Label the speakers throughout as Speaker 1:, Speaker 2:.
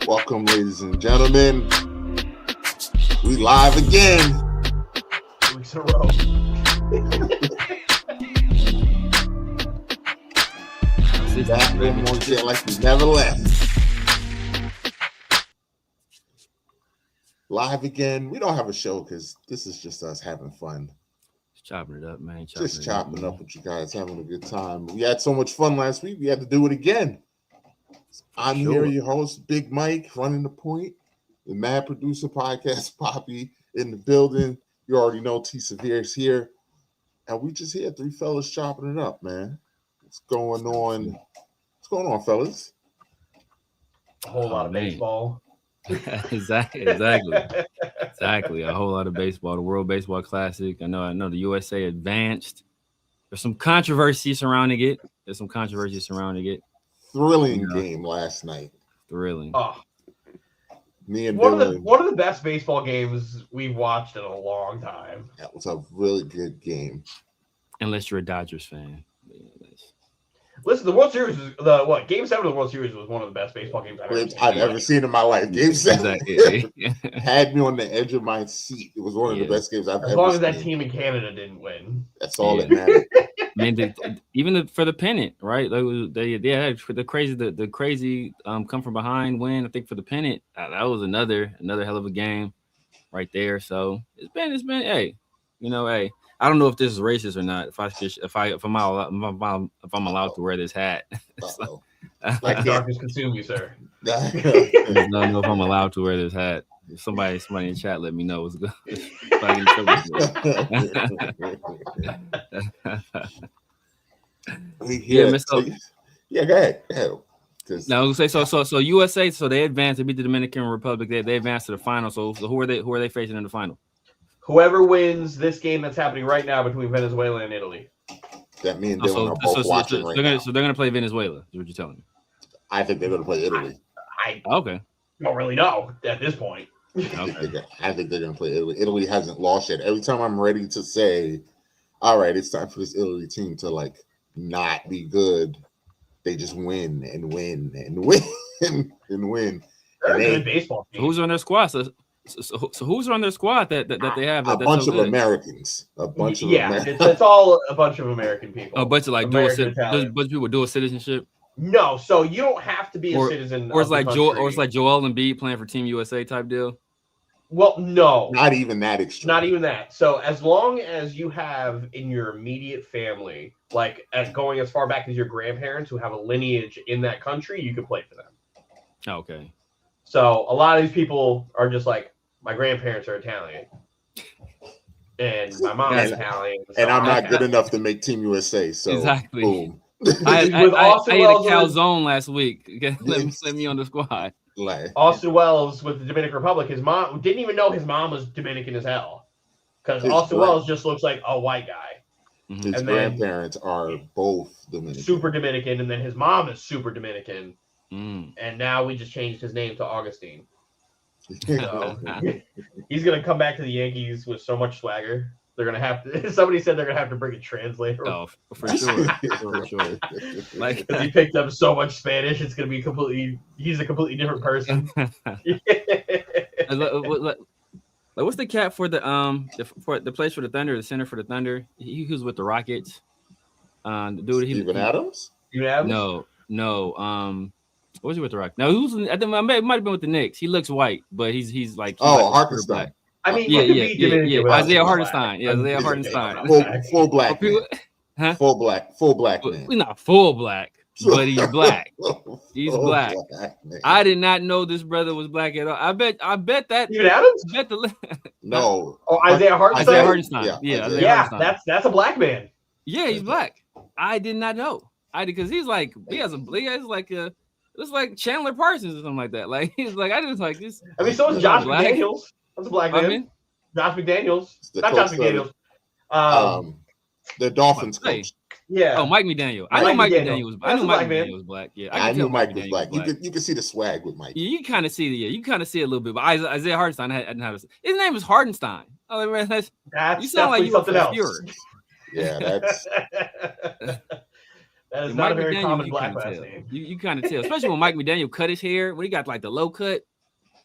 Speaker 1: Welcome, ladies and gentlemen. We live again.
Speaker 2: 2 weeks in a row.
Speaker 1: Back in one shit like we never left. Live again. We don't have a show because this is just us having fun.
Speaker 3: Just chopping it up, man.
Speaker 1: Chopping up with you guys, having a good time. We had so much fun last week. We had to do it again. I'm here, your host, Big Mike, running the point. The Mad Producer Podcast, Poppy in the building. You already know T Severe's here. And we just here, three fellas chopping it up, man. What's going on? What's going on, fellas?
Speaker 2: A whole lot of baseball.
Speaker 3: Exactly. A whole lot of baseball. The World Baseball Classic. I know the U.S.A. advanced. There's some controversy surrounding it.
Speaker 1: Thrilling game last night.
Speaker 3: Thrilling.
Speaker 2: Oh,
Speaker 1: Me and
Speaker 2: one
Speaker 1: Dylan,
Speaker 2: of the best baseball games we've watched in a long time.
Speaker 1: that was a really good game.
Speaker 3: Unless you're a Dodgers fan.
Speaker 2: Listen, the World Series was Game 7 of the World Series was one of the best baseball games
Speaker 1: I've ever seen in my life. Game 7
Speaker 3: Exactly.
Speaker 1: had me on the edge of my seat. It was one of the best games I've ever seen.
Speaker 2: As long as that team in Canada didn't win.
Speaker 1: That's all that mattered.
Speaker 3: I mean, even for the pennant, right? The crazy come from behind win. I think for the pennant, that was another hell of a game, right there. So it's been. Hey, I don't know if this is racist or not. If I'm allowed to wear this hat.
Speaker 2: Like darkness consume you, sir.
Speaker 3: I don't know if I'm allowed to wear this hat. If somebody in chat, let me know what's good.
Speaker 1: Go ahead.
Speaker 3: No, I was gonna say so USA, so they advanced to beat the Dominican Republic. They advanced to the final. So who are they facing in the final?
Speaker 2: Whoever wins this game that's happening right now between Venezuela and Italy.
Speaker 1: That me and Dylan are both watching right now.
Speaker 3: So they're gonna play Venezuela. Is what you're telling me?
Speaker 1: I think they're gonna play Italy.
Speaker 2: I
Speaker 3: don't
Speaker 2: really know at this point.
Speaker 3: Okay.
Speaker 1: I think they're gonna play Italy. Italy hasn't lost yet. Every time I'm ready to say, all right, it's time for this Italy team to not be good, they just win and win and win and win.
Speaker 2: They're a good baseball team.
Speaker 3: Who's on their squad? So who's on their squad that they have?
Speaker 1: A bunch of Americans.
Speaker 2: It's all a bunch of American people.
Speaker 3: A bunch of bunch of people with dual citizenship.
Speaker 2: No, so you don't have to be a citizen.
Speaker 3: Or it's like Joel Embiid playing for Team USA type deal.
Speaker 2: Well, no,
Speaker 1: not even that extreme.
Speaker 2: Not even that. So as long as you have in your immediate family, going as far back as your grandparents who have a lineage in that country, you can play for them.
Speaker 3: Okay.
Speaker 2: So a lot of these people are just my grandparents are Italian, and my mom's Italian,
Speaker 1: and I'm not good enough to make Team USA. So
Speaker 3: exactly.
Speaker 1: Boom.
Speaker 3: I ate a calzone last week. Let me on the squad.
Speaker 2: Austin Wells with the Dominican Republic. His mom didn't even know his mom was Dominican as hell, because Austin Wells just looks like a white guy.
Speaker 1: His grandparents are both Dominican,
Speaker 2: super Dominican, and then his mom is super Dominican. And now we just changed his name to Augustine. So he's gonna come back to the Yankees with so much swagger. They're gonna have to. Somebody said they're gonna have to bring a translator.
Speaker 3: Oh, for sure, for sure.
Speaker 2: Because he picked up so much Spanish, it's gonna be he's a completely different person.
Speaker 3: What's the cat for the place for the Thunder, the center for the Thunder? He was with the Rockets. The dude,
Speaker 1: Steven Adams?
Speaker 3: No. What was he with the Rockets? No, it might have been with the Knicks. He looks white, but he's
Speaker 1: Hartenstein.
Speaker 2: I mean,
Speaker 3: yeah. Isaiah Hartenstein. Yeah, Isaiah Hartenstein.
Speaker 1: Full black man.
Speaker 3: Huh?
Speaker 1: Full black man.
Speaker 3: We're not full black. but he's black. He's
Speaker 1: Oh,
Speaker 3: black.
Speaker 1: man.
Speaker 3: I did not know this brother was black at all. I bet that.
Speaker 2: Steven Adams?
Speaker 3: Bet the
Speaker 1: No.
Speaker 2: Oh, Isaiah Hartenstein.
Speaker 3: Isaiah Hartenstein.
Speaker 1: Yeah,
Speaker 3: Isaiah
Speaker 2: Yeah,
Speaker 3: Hartenstein.
Speaker 2: that's a black man.
Speaker 3: Yeah, he's black. I did not know. Because he's like he has like a. It's like Chandler Parsons or something like that. Like he's like I just like this.
Speaker 2: I mean, so is Josh McDaniels. That's a black man.
Speaker 3: I mean,
Speaker 2: Josh McDaniels.
Speaker 1: The
Speaker 2: Not
Speaker 1: coach
Speaker 2: Josh McDaniels.
Speaker 1: The Dolphins
Speaker 3: Hey.
Speaker 1: coach.
Speaker 2: Yeah.
Speaker 3: Oh, Mike McDaniel. I knew Mike McDaniel was. I knew Mike McDaniel was black. Yeah,
Speaker 1: I knew Mike was
Speaker 3: McDaniel
Speaker 1: black. You could see the swag with Mike.
Speaker 3: Yeah, you kind of see it. Yeah, you kind of see it a little bit. But Isaiah Hartenstein, I didn't have his name is Hartenstein. Oh, man,
Speaker 2: That's
Speaker 3: you sound like you were
Speaker 2: something
Speaker 3: from
Speaker 2: else.
Speaker 3: Fuhrer.
Speaker 1: Yeah, that's
Speaker 2: That is
Speaker 3: Mike
Speaker 2: not a very
Speaker 3: McDaniel,
Speaker 2: common
Speaker 3: you
Speaker 2: black
Speaker 3: kinda
Speaker 2: last
Speaker 3: tell.
Speaker 2: name.
Speaker 3: You kind of tell, especially when Mike McDaniel cut his hair when he got like the low cut.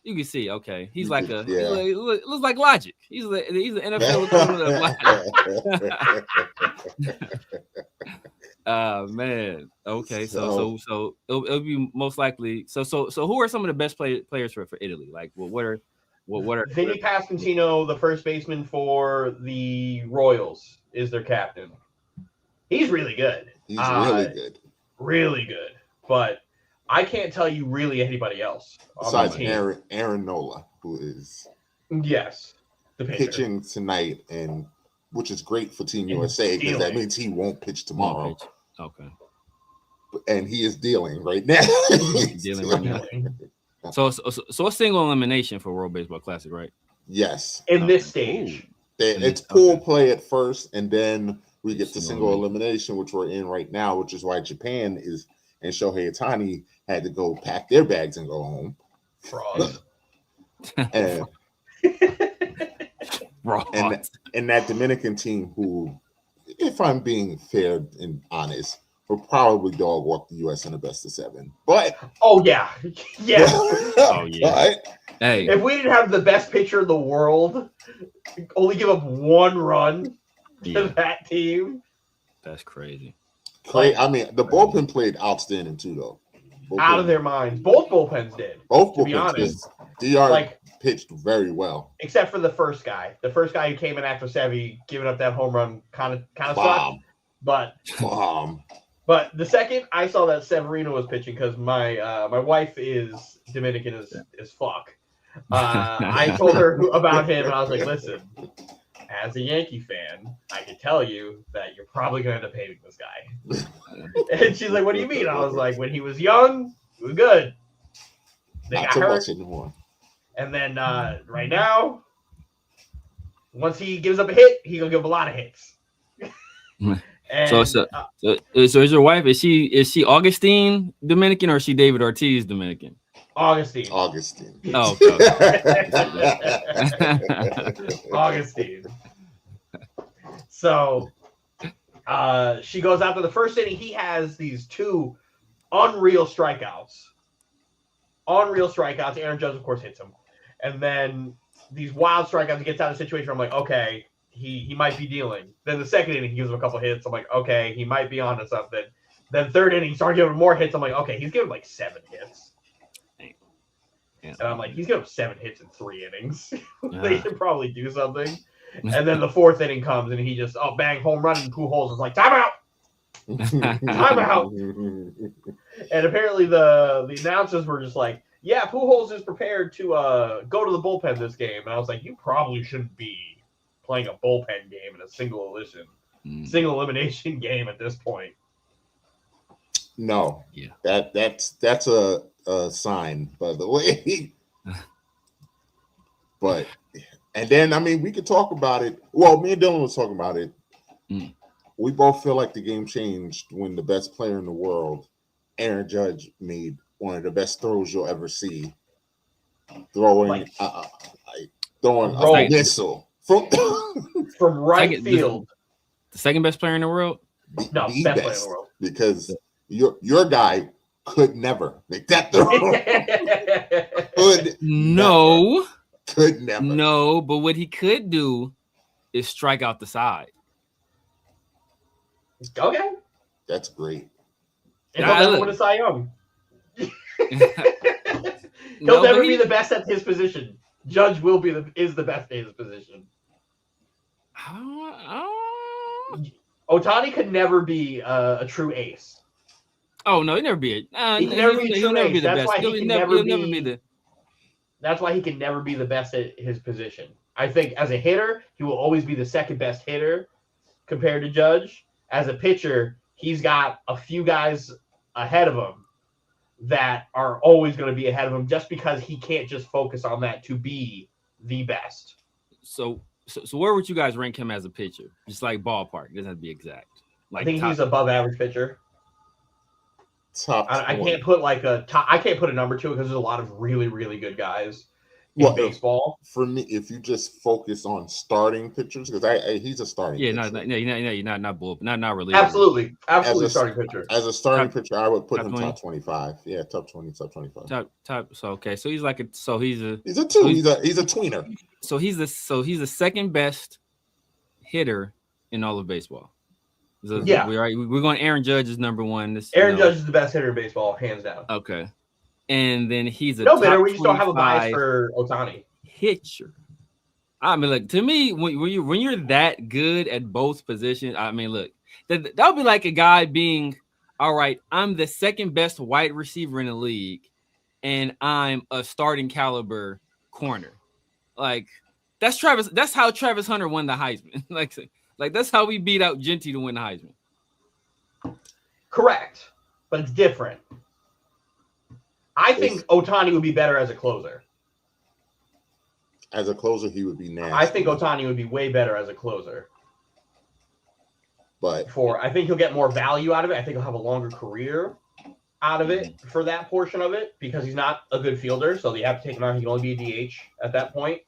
Speaker 3: You can see, okay, he's like a he looks like Logic. He's an NFL equivalent of man. Okay, so it'll be most likely. So who are some of the best players for Italy? Like, what are
Speaker 2: Vinny Pasquantino, the first baseman for the Royals, is their captain. He's really good.
Speaker 1: He's really good.
Speaker 2: Really good. But I can't tell you really anybody else.
Speaker 1: Besides Aaron Nola, who is
Speaker 2: the
Speaker 1: pitching tonight, and which is great for Team USA because that means he won't pitch tomorrow.
Speaker 3: Okay.
Speaker 1: And he is dealing right now.
Speaker 3: So a single elimination for World Baseball Classic, right?
Speaker 1: Yes.
Speaker 2: In this stage.
Speaker 1: It's pool play at first, and then we get to single elimination, which we're in right now, which is why Japan and Shohei Ohtani had to go pack their bags and go home.
Speaker 2: Frauds.
Speaker 1: and that Dominican team, who, if I'm being fair and honest, will probably dog walk the U.S. in the best of 7. But
Speaker 2: yeah.
Speaker 3: But, hey,
Speaker 2: if we didn't have the best pitcher in the world, only give up 1 run to that team.
Speaker 3: That's crazy.
Speaker 1: I mean, the bullpen played outstanding too, though.
Speaker 2: Out of their minds. Both bullpens did.
Speaker 1: Both
Speaker 2: to be
Speaker 1: bullpens
Speaker 2: honest.
Speaker 1: did. DR pitched very well.
Speaker 2: Except for the first guy. The first guy who came in after Sevy, giving up that home run kind of sucked. But the second I saw that Severino was pitching, because my wife is Dominican as fuck. I told her about him, and I was like, listen, as a Yankee fan, I can tell you that you're probably going to end up hating this guy. And she's like, what do you mean? I was like, when he was young, he was good. They
Speaker 1: Not
Speaker 2: got
Speaker 1: so
Speaker 2: hurt.
Speaker 1: much anymore.
Speaker 2: And then right now, once he gives up a hit, he's going to give up a lot of hits. And,
Speaker 3: so is your wife, is she Augustine Dominican or is she David Ortiz Dominican?
Speaker 2: Augustine.
Speaker 3: Oh, okay.
Speaker 2: Augustine. So she goes out to the first inning. He has these 2 unreal strikeouts. Aaron Judge, of course, hits him. And then these wild strikeouts, he gets out of the situation. I'm like, okay, he might be dealing. Then the second inning, he gives him a couple hits. I'm like, okay, he might be onto something. Then third inning, he started giving more hits. I'm like, okay, he's giving like 7 hits. And I'm like, he's giving 7 hits in 3 innings. They should probably do something. And then the 4th inning comes, and he just, bang, home run, and Pujols is like, timeout! Timeout! And apparently the announcers were just like, yeah, Pujols is prepared to go to the bullpen this game. And I was like, you probably shouldn't be playing a bullpen game in a single elimination game at this point.
Speaker 1: No. Yeah. That's a sign, by the way. But and then I mean we could talk about it. Well, me and Dylan was talking about it. We both feel like the game changed when the best player in the world, Aaron Judge, made one of the best throws you'll ever see. Throwing a missile
Speaker 2: from right field.
Speaker 3: The second best player in the world?
Speaker 2: No, the best player in the world.
Speaker 1: Because your guy could never make that throw. Could never.
Speaker 3: No, but what he could do is strike out the side.
Speaker 2: Okay.
Speaker 1: That's great.
Speaker 2: And he'll never win a Cy Young. He'll never be the best at his position. Judge is the best at his position. Ohtani could never be a true ace.
Speaker 3: Oh no, he'll never be
Speaker 2: He can never be
Speaker 3: he'll never be the
Speaker 2: That's
Speaker 3: best.
Speaker 2: why
Speaker 3: He'll never be the.
Speaker 2: That's why he can never be the best at his position. I think as a hitter, he will always be the second best hitter compared to Judge. As a pitcher, he's got a few guys ahead of him that are always going to be ahead of him just because he can't just focus on that to be the best.
Speaker 3: So where would you guys rank him as a pitcher? Just ballpark. It doesn't have to be exact.
Speaker 2: I think he's above average pitcher. I can't put I can't put a number to it because there's a lot of really, really good guys in baseball.
Speaker 1: For me, if you just focus on starting pitchers, because he's a starting pitcher.
Speaker 3: Not bull, not reliever.
Speaker 2: Absolutely starting pitcher.
Speaker 1: As a starting pitcher, I would put him top 25. Yeah, top 20, top 25.
Speaker 3: Top. So okay, so he's a two.
Speaker 1: He's a tweener.
Speaker 3: So he's the second best hitter in all of baseball.
Speaker 2: Yeah,
Speaker 3: we're going. Aaron Judge is number one.
Speaker 2: Aaron Judge is the best hitter in baseball, hands down.
Speaker 3: Okay, and then he's a
Speaker 2: no better. We just don't have a bias for Ohtani.
Speaker 3: Pitcher. I mean, look, to me, when you're that good at both positions, I mean, look, that would be like a guy being, all right, I'm the second best wide receiver in the league, and I'm a starting caliber corner. Like that's how Travis Hunter won the Heisman. Like that's how we beat out Genty to win the Heisman.
Speaker 2: Correct, but it's different. I think Ohtani would be better as a closer.
Speaker 1: As a closer, he would be nasty.
Speaker 2: I think Ohtani would be way better as a closer.
Speaker 1: But
Speaker 2: I think he'll get more value out of it. I think he'll have a longer career out of it for that portion of it because he's not a good fielder. So you have to take him out. He can only be a DH at that point.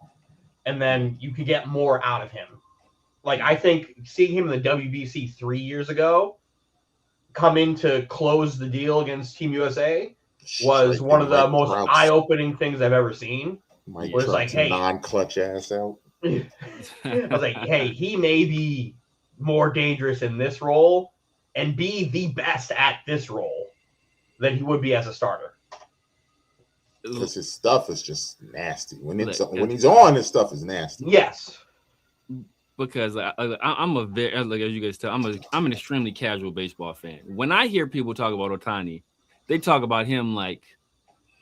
Speaker 2: And then you could get more out of him. Like, I think seeing him in the WBC 3 years ago come in to close the deal against Team USA was one of the most eye-opening things I've ever seen.
Speaker 1: Mike was like, hey, non-clutch ass out.
Speaker 2: I was like, hey, he may be more dangerous in this role and be the best at this role than he would be as a starter.
Speaker 1: Because his stuff is just nasty. When he's on, his stuff is nasty.
Speaker 2: Yes.
Speaker 3: Because I'm a very, like as you guys tell, I'm an extremely casual baseball fan. When I hear people talk about Ohtani, they talk about him like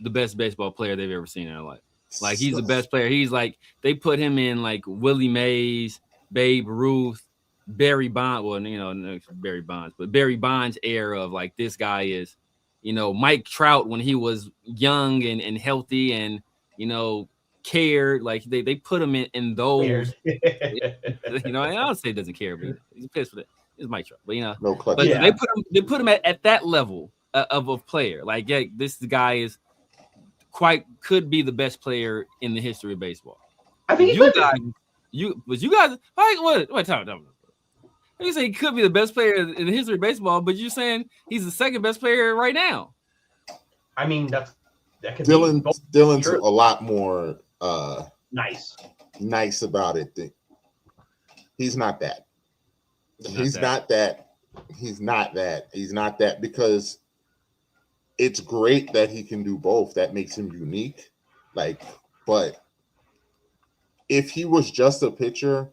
Speaker 3: the best baseball player they've ever seen in their life. Like he's the best player. He's like they put him in like Willie Mays, Babe Ruth, Barry Bonds. Well, no Barry Bonds, but Barry Bonds era of like this guy is, Mike Trout when he was young and healthy and cared. Like they put him in those. I don't say he doesn't care, but he's pissed with it. It's Mike Trout, but
Speaker 1: no clutch.
Speaker 3: But they put him at that level of a player. Like this guy is. Could be the best player in the history of baseball.
Speaker 2: I think
Speaker 3: you guys like what time? You say he could be the best player in the history of baseball, but you're saying he's the second best player right now.
Speaker 2: I mean that could
Speaker 1: Dylan's a lot more
Speaker 2: nice
Speaker 1: about it. He's not that. He's not that because it's great that he can do both. That makes him unique. But if he was just a pitcher,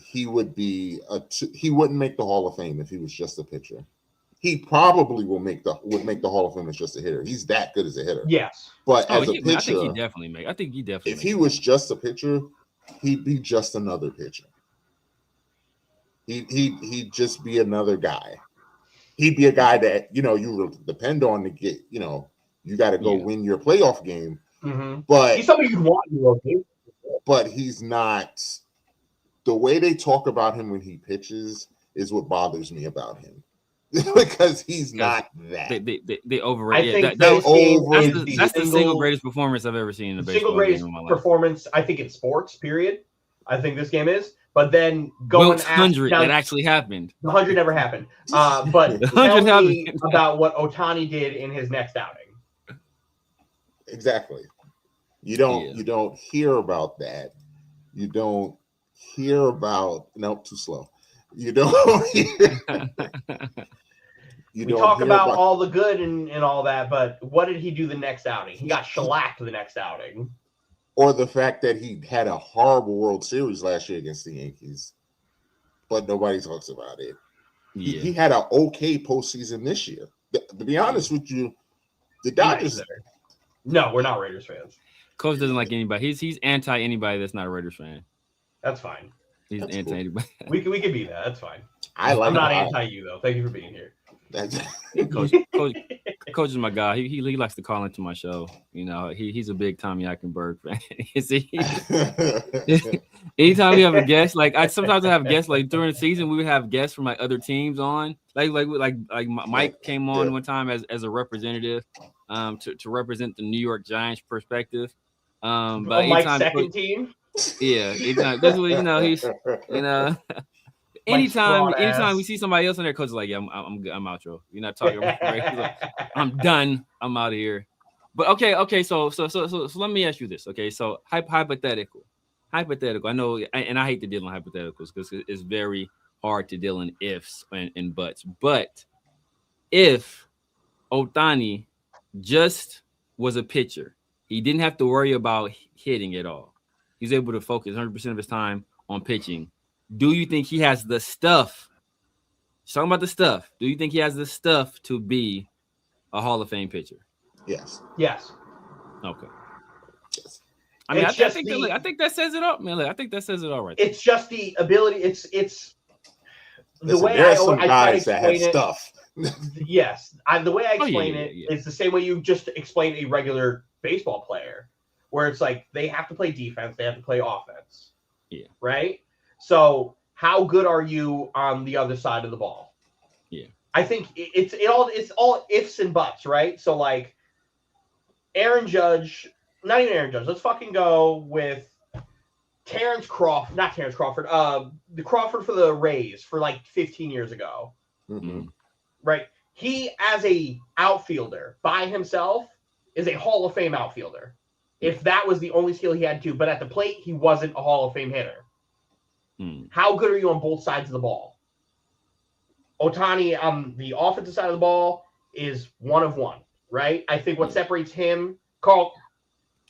Speaker 1: he wouldn't make the Hall of Fame if he was just a pitcher. He probably would make the Hall of Fame as just a hitter. He's that good as a hitter.
Speaker 2: Yes.
Speaker 1: But as a pitcher,
Speaker 3: I think he definitely.
Speaker 1: If he was just a pitcher, he'd be just another pitcher. He'd just be another guy. He'd be a guy that you depend on to get. You got to go win your playoff game.
Speaker 2: Mm-hmm.
Speaker 1: But
Speaker 2: he's somebody you'd want to rotate.
Speaker 1: But he's not. The way they talk about him when he pitches is what bothers me about him. Because he's not that.
Speaker 3: They overrate.
Speaker 2: I think
Speaker 3: that's the single greatest performance I've ever seen in a baseball game in my life.
Speaker 2: Performance, I think, in sports, period. I think this game is. But then going
Speaker 3: 100 that actually happened.
Speaker 2: The 100 never happened. But tell me about what Ohtani did in his next outing.
Speaker 1: Exactly. You don't hear about that. You don't hear about too slow. You don't hear.
Speaker 2: We talk about all the good and all that, but what did he do the next outing? He got shellacked the next outing.
Speaker 1: Or the fact that he had a horrible World Series last year against the Yankees, but nobody talks about it. He had an okay postseason this year. To be honest with you, the Dodgers.
Speaker 2: No, we're not Raiders fans.
Speaker 3: Coach doesn't like anybody. He's anti anybody that's not a Raiders fan.
Speaker 2: That's fine.
Speaker 3: He's
Speaker 1: That's
Speaker 3: anti anybody.
Speaker 2: We can be that. That's fine.
Speaker 1: I'm
Speaker 2: not anti you though. Thank you for being here.
Speaker 3: Coach is my guy. He likes to call into my show. You know, he's a big Tommy Eichenberg fan. Anytime we have a guest, like sometimes I have guests like during the season, we would have guests from like other teams on. Like Mike came on one time as a representative, to represent the New York Giants perspective. But
Speaker 2: Mike's second team.
Speaker 3: Yeah, anytime. That's what he's Anytime we see somebody else on there, coach is like, yeah, I'm out, yo. You're not talking about right? I'm done. I'm out of here. But okay. So let me ask you this. Okay, so hypothetical. I know, and I hate to deal in hypotheticals because it's very hard to deal in ifs and buts. But if Ohtani just was a pitcher, he didn't have to worry about hitting at all. He's able to focus 100% of his time on pitching. Do you think he has the stuff? Talking about the stuff. Do you think he has the stuff to be a Hall of Fame pitcher?
Speaker 1: Yes.
Speaker 3: Okay.
Speaker 1: Yes.
Speaker 3: I mean, I think that says it all, man. I think that says it all right.
Speaker 2: It's just the ability. It's the way
Speaker 1: there are some guys that have stuff.
Speaker 2: Yes, the way I explain it is the same way you just explain a regular baseball player, where it's like they have to play defense, they have to play offense.
Speaker 3: Yeah.
Speaker 2: Right. So how good are you on the other side of the ball?
Speaker 3: Yeah.
Speaker 2: I think it's all ifs and buts, right? So like not even Aaron Judge. Let's fucking go with not Terrence Crawford. The Crawford for the Rays for like 15 years ago.
Speaker 1: Mm-hmm.
Speaker 2: Right. He as a outfielder by himself is a Hall of Fame outfielder. If that was the only skill he had to, but at the plate, he wasn't a Hall of Fame hitter. How good are you on both sides of the ball? Ohtani on the offensive side of the ball is one of one, right? I think what separates him, Carl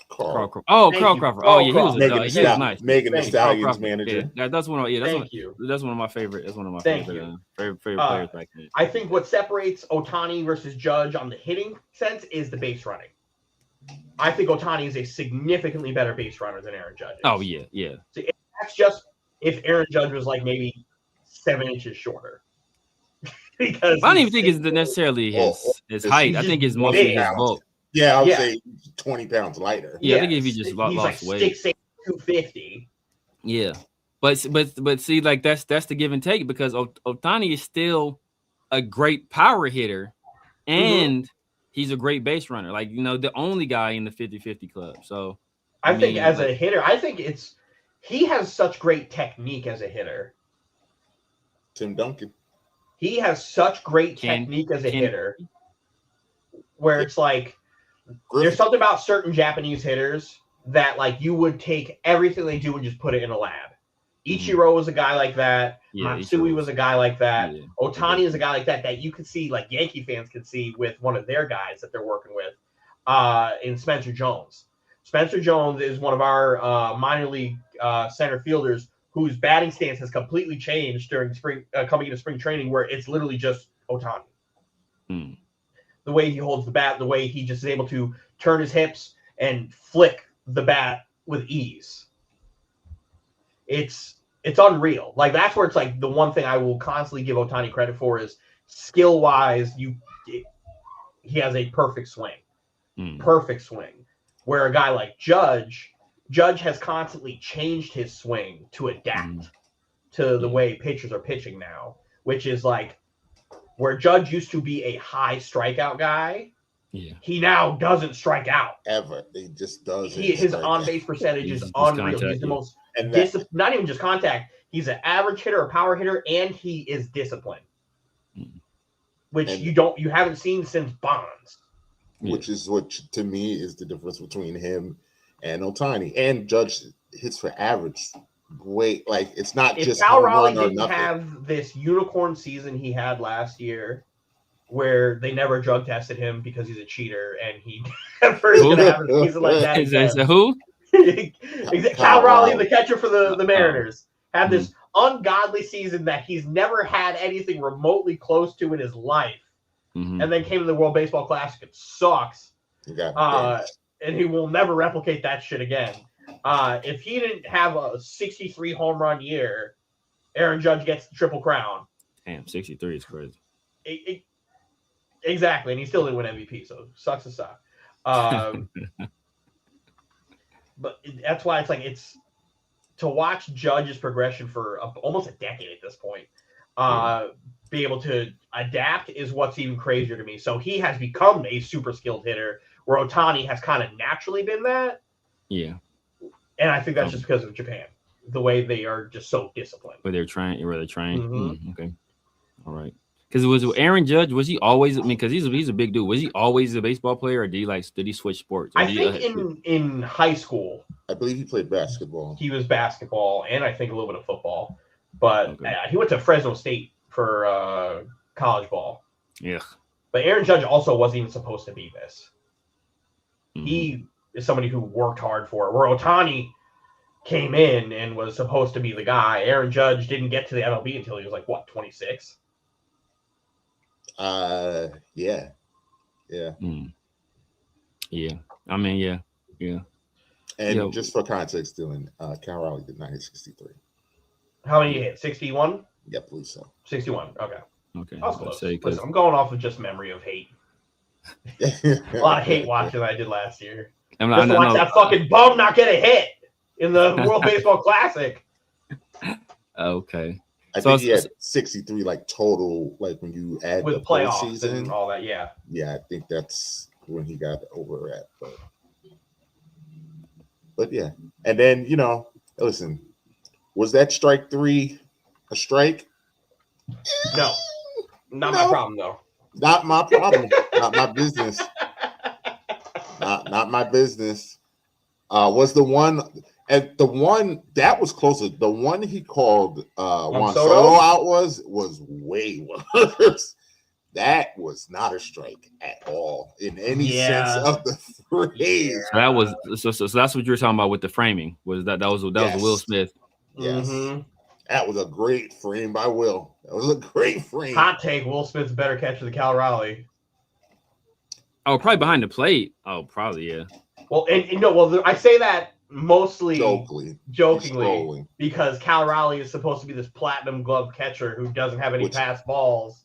Speaker 3: Crawford. Oh, Carl Crawford. Oh, yeah, he was nice.
Speaker 1: Megan the Stallions manager.
Speaker 3: Yeah, that's one of my favorite. That's one of my favorite players back then.
Speaker 2: I think what separates Ohtani versus Judge on the hitting sense is the base running. I think Ohtani is a significantly better base runner than Aaron Judge is.
Speaker 3: Oh, yeah.
Speaker 2: So that's just if Aaron Judge was like maybe 7 inches shorter. Because
Speaker 3: I don't even think it's necessarily his height. I think it's mostly his bulk.
Speaker 1: Yeah, I would say 20 pounds lighter.
Speaker 3: Yeah, I think if he just lost
Speaker 2: like
Speaker 3: weight.
Speaker 2: 6'8", 250.
Speaker 3: Yeah. But see, like that's the give and take because Ohtani is still a great power hitter and he's a great base runner. Like, the only guy in the 50-50 club. So
Speaker 2: I think as a hitter, he has such great technique as a hitter.
Speaker 1: Tim Duncan.
Speaker 2: He has such great technique as a hitter where it's like there's something about certain Japanese hitters that like you would take everything they do and just put it in a lab. Ichiro was a guy like that. Matsui was a guy like that. Yeah. Ohtani is a guy like that you could see, like Yankee fans could see with one of their guys that they're working with in Spencer Jones. Spencer Jones is one of our minor league center fielders whose batting stance has completely changed during spring, coming into spring training, where it's literally just Ohtani. The way he holds the bat, the way he just is able to turn his hips and flick the bat with ease. It's unreal. Like that's where it's like the one thing I will constantly give Ohtani credit for is skill wise. He has a perfect swing, perfect swing. Where a guy like Judge has constantly changed his swing to adapt to the way pitchers are pitching now, which is like where Judge used to be a high strikeout guy. Yeah. He now doesn't strike out
Speaker 1: ever. He just does.
Speaker 2: His on-base percentage is unreal. He's the most not even just contact. He's an average hitter, a power hitter, and he is disciplined, which you haven't seen since Bonds.
Speaker 1: Which is what to me is the difference between him and Ohtani. And Judge hits for average. It's not just
Speaker 2: Cal Raleigh didn't have this unicorn season he had last year, where they never drug tested him because he's a cheater, and he never is going to have a season like that.
Speaker 3: Is that who?
Speaker 2: Cal Raleigh, the catcher for the Mariners, had this ungodly season that he's never had anything remotely close to in his life, and then came to the World Baseball Classic. It sucks. And he will never replicate that shit again. If he didn't have a 63 home run year, Aaron Judge gets the Triple Crown.
Speaker 3: Damn, 63 is crazy.
Speaker 2: Exactly, and he still didn't win MVP, so sucks to suck. But that's why it's to watch Judge's progression for almost a decade at this point. Be able to adapt is what's even crazier to me. So he has become a super skilled hitter, where Ohtani has kind of naturally been that.
Speaker 3: Yeah.
Speaker 2: And I think that's just because of Japan, the way they are just so disciplined.
Speaker 3: Where they're trained. Okay. All right. Because was Aaron Judge, was he always, because he's a big dude. Was he always a baseball player, or did he switch sports?
Speaker 2: I think in high school,
Speaker 1: I believe he played basketball.
Speaker 2: He was basketball, and I think a little bit of football. But he went to Fresno State for college ball.
Speaker 3: Yeah.
Speaker 2: But Aaron Judge also wasn't even supposed to be this. He is somebody who worked hard for it. Where Ohtani came in and was supposed to be the guy. Aaron Judge didn't get to the MLB until he was 26?
Speaker 1: Yeah.
Speaker 3: Yeah. I mean, yeah.
Speaker 1: And just for context, Dylan, Cal Raleigh did not hit 63.
Speaker 2: How many you hit? 61?
Speaker 1: Yeah, I believe so.
Speaker 2: 61. Okay.
Speaker 3: I was
Speaker 2: close.
Speaker 3: say,
Speaker 2: Listen, I'm going off of just memory of hate. A lot of hate watching that I did last year. Just to watch that fucking bum not get a hit in the World Baseball Classic.
Speaker 3: Okay.
Speaker 1: I think he had 63 total, when you add
Speaker 2: with
Speaker 1: the
Speaker 2: playoffs
Speaker 1: season
Speaker 2: and all that. Yeah.
Speaker 1: Yeah, I think that's when he got over at. But yeah. And then, listen, was that strike 3 a strike?
Speaker 2: No. Not my problem, though.
Speaker 1: Not my problem. Not my business. Not my business. Was the one that was closer. The one he called Juan Soto out was way worse. That was not a strike at all in any sense of the phrase.
Speaker 3: So that's what you were talking about with the framing. Was that was Will Smith?
Speaker 1: Yes. That was a great frame by Will. That was a great frame.
Speaker 2: Hot take: Will Smith's a better catcher than Cal Raleigh.
Speaker 3: Oh, probably behind the plate. Oh, probably, yeah.
Speaker 2: Well, I say that mostly jokingly because Cal Raleigh is supposed to be this platinum glove catcher who doesn't have any pass balls.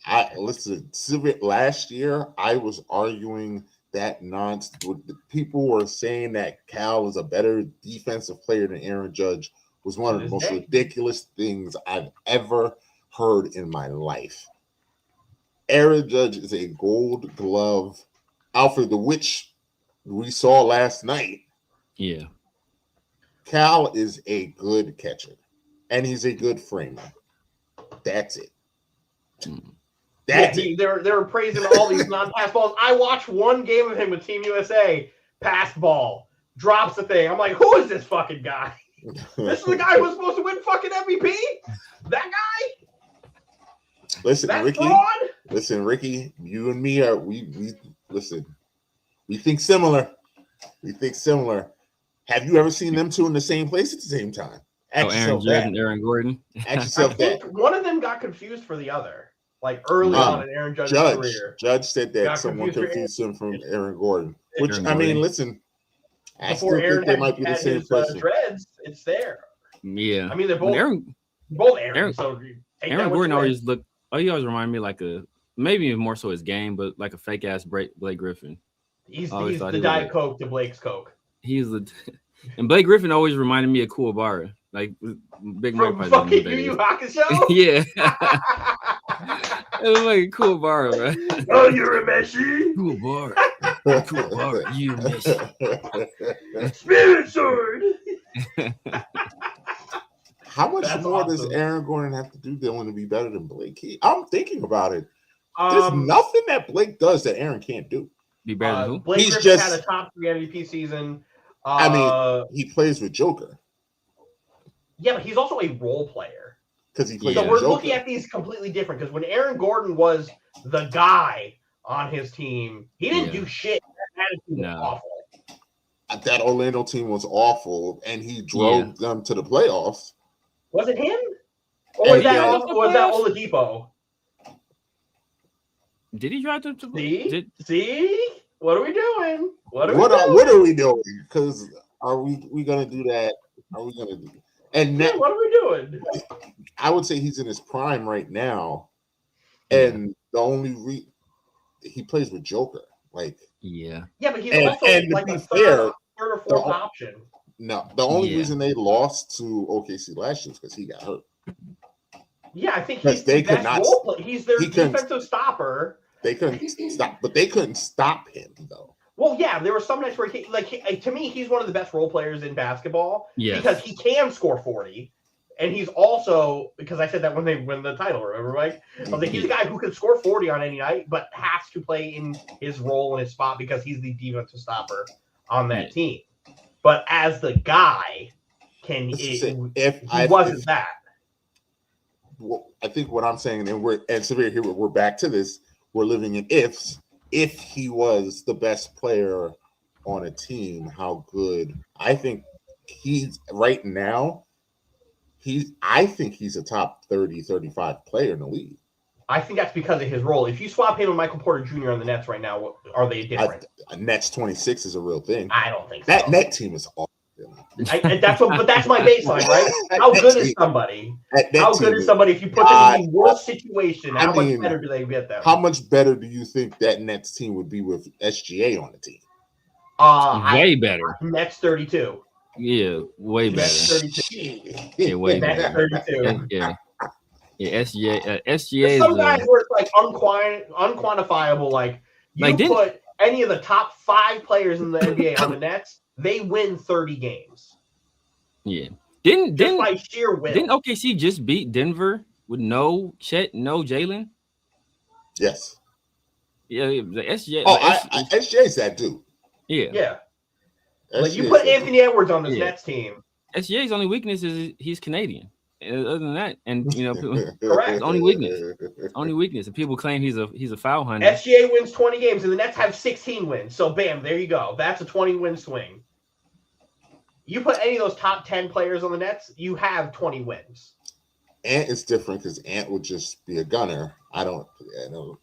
Speaker 1: Last year I was arguing that nonsense. People were saying that Cal is a better defensive player than Aaron Judge. Was one of the most ridiculous things I've ever heard in my life. Aaron Judge is a Gold Glove outfielder, which we saw last night.
Speaker 3: Yeah.
Speaker 1: Cal is a good catcher, and he's a good framer. That's it.
Speaker 2: They were praising all these non-pass balls. I watched one game of him with Team USA, pass ball, drops the thing. I'm like, who is this fucking guy? This is the guy who was supposed to win fucking MVP? That guy?
Speaker 1: Listen,
Speaker 2: that
Speaker 1: Ricky.
Speaker 2: Fraud?
Speaker 1: Listen, Ricky. You and me are we listen. We think similar. Have you ever seen them two in the same place at the same time?
Speaker 3: Aaron Judge and Aaron Gordon.
Speaker 2: I think one of them got confused for the other, early on in Aaron Judge's career.
Speaker 1: Judge said that someone confused him from Aaron Gordon. Which listen. I still think they might be the same person.
Speaker 2: Dreads, it's there.
Speaker 3: Yeah.
Speaker 2: I mean, they're both Aaron. So
Speaker 3: Aaron Gordon always looked. He always reminded me maybe more so his game, but like a fake ass Blake Griffin.
Speaker 2: He's the Diet Coke to Blake's Coke.
Speaker 3: And Blake Griffin always reminded me of Kuwabara, Big Mike.
Speaker 2: From fucking Yu Hakusho.
Speaker 3: Yeah. It was like Kuwabara, right?
Speaker 2: Oh, you're a Messi.
Speaker 3: Kuwabara, you Messi.
Speaker 2: Spirit sword.
Speaker 1: How much more does Aaron Gordon have to do to be better than Blake? I'm thinking about it. There's nothing that Blake does that Aaron can't do.
Speaker 3: Be better than who?
Speaker 2: Blake Griffin had a top 3 MVP season.
Speaker 1: He plays with Joker.
Speaker 2: Yeah, but he's also a role player.
Speaker 1: Because he plays.
Speaker 2: So we're looking at these completely different. Because when Aaron Gordon was the guy on his team, he didn't do shit. That attitude was awful.
Speaker 1: That Orlando team was awful, and he drove them to the playoffs.
Speaker 2: Was it him? Or was that Oladipo?
Speaker 3: Did he drive to?
Speaker 2: See? What are we doing? What
Speaker 1: are we doing? Because are we gonna do that? Are we gonna do? And
Speaker 2: what are we doing?
Speaker 1: I would say he's in his prime right now, and the only he plays with Joker, like
Speaker 2: but he's also like a third or fourth option.
Speaker 1: No, the only reason they lost to OKC last year is because he got hurt.
Speaker 2: Yeah, I think he's the best role player. He's their defensive stopper.
Speaker 1: They couldn't stop, but they couldn't stop him though.
Speaker 2: Well, yeah, there were some nights where to me, he's one of the best role players in basketball because he can score 40, and he's also, because I said that when they win the title, remember, Mike? I was like, he's a guy who can score 40 on any night, but has to play in his role and his spot because he's the defensive stopper on that team. But as the guy, wasn't that.
Speaker 1: Well, I think what I'm saying, and Severe here, we're back to this. We're living in ifs. If he was the best player on a team, how good? I think he's right now. I think he's a top 30, 35 player in the league.
Speaker 2: I think that's because of his role. If you swap him and Michael Porter Jr. on the Nets right now, are they different?
Speaker 1: Nets 26 is a real thing.
Speaker 2: I don't think so.
Speaker 1: That Net team is awesome.
Speaker 2: But that's my baseline, right? How good is somebody? How good is somebody if you put them in the worst situation? How much better do they get them?
Speaker 1: How much better do you think that Nets team would be with SGA on the team?
Speaker 3: Way better.
Speaker 2: Nets 32.
Speaker 3: Yeah, way better.
Speaker 2: Nets 32.
Speaker 3: Yeah, way better.
Speaker 2: Nets 32.
Speaker 3: Yeah. SGA.
Speaker 2: Some guys where it's like unquantifiable. Like put any of the top 5 players in the NBA on the Nets, they win 30 games.
Speaker 3: Yeah. Didn't
Speaker 2: by sheer win.
Speaker 3: Didn't OKC just beat Denver with no Chet, no Jalen?
Speaker 1: Yes.
Speaker 3: Yeah, the SGA.
Speaker 1: SGA's that dude.
Speaker 2: Yeah. Like you put Anthony Edwards on this Nets team.
Speaker 3: SGA's only weakness is he's Canadian. Other than that, and
Speaker 2: correct.
Speaker 3: Only weakness, and people claim he's a foul hunter.
Speaker 2: SGA wins 20 games, and the Nets have 16 wins. So, bam, there you go. That's a 20-win swing. You put any of those top 10 players on the Nets, you have 20 wins.
Speaker 1: Ant is different because Ant would just be a gunner. I don't know.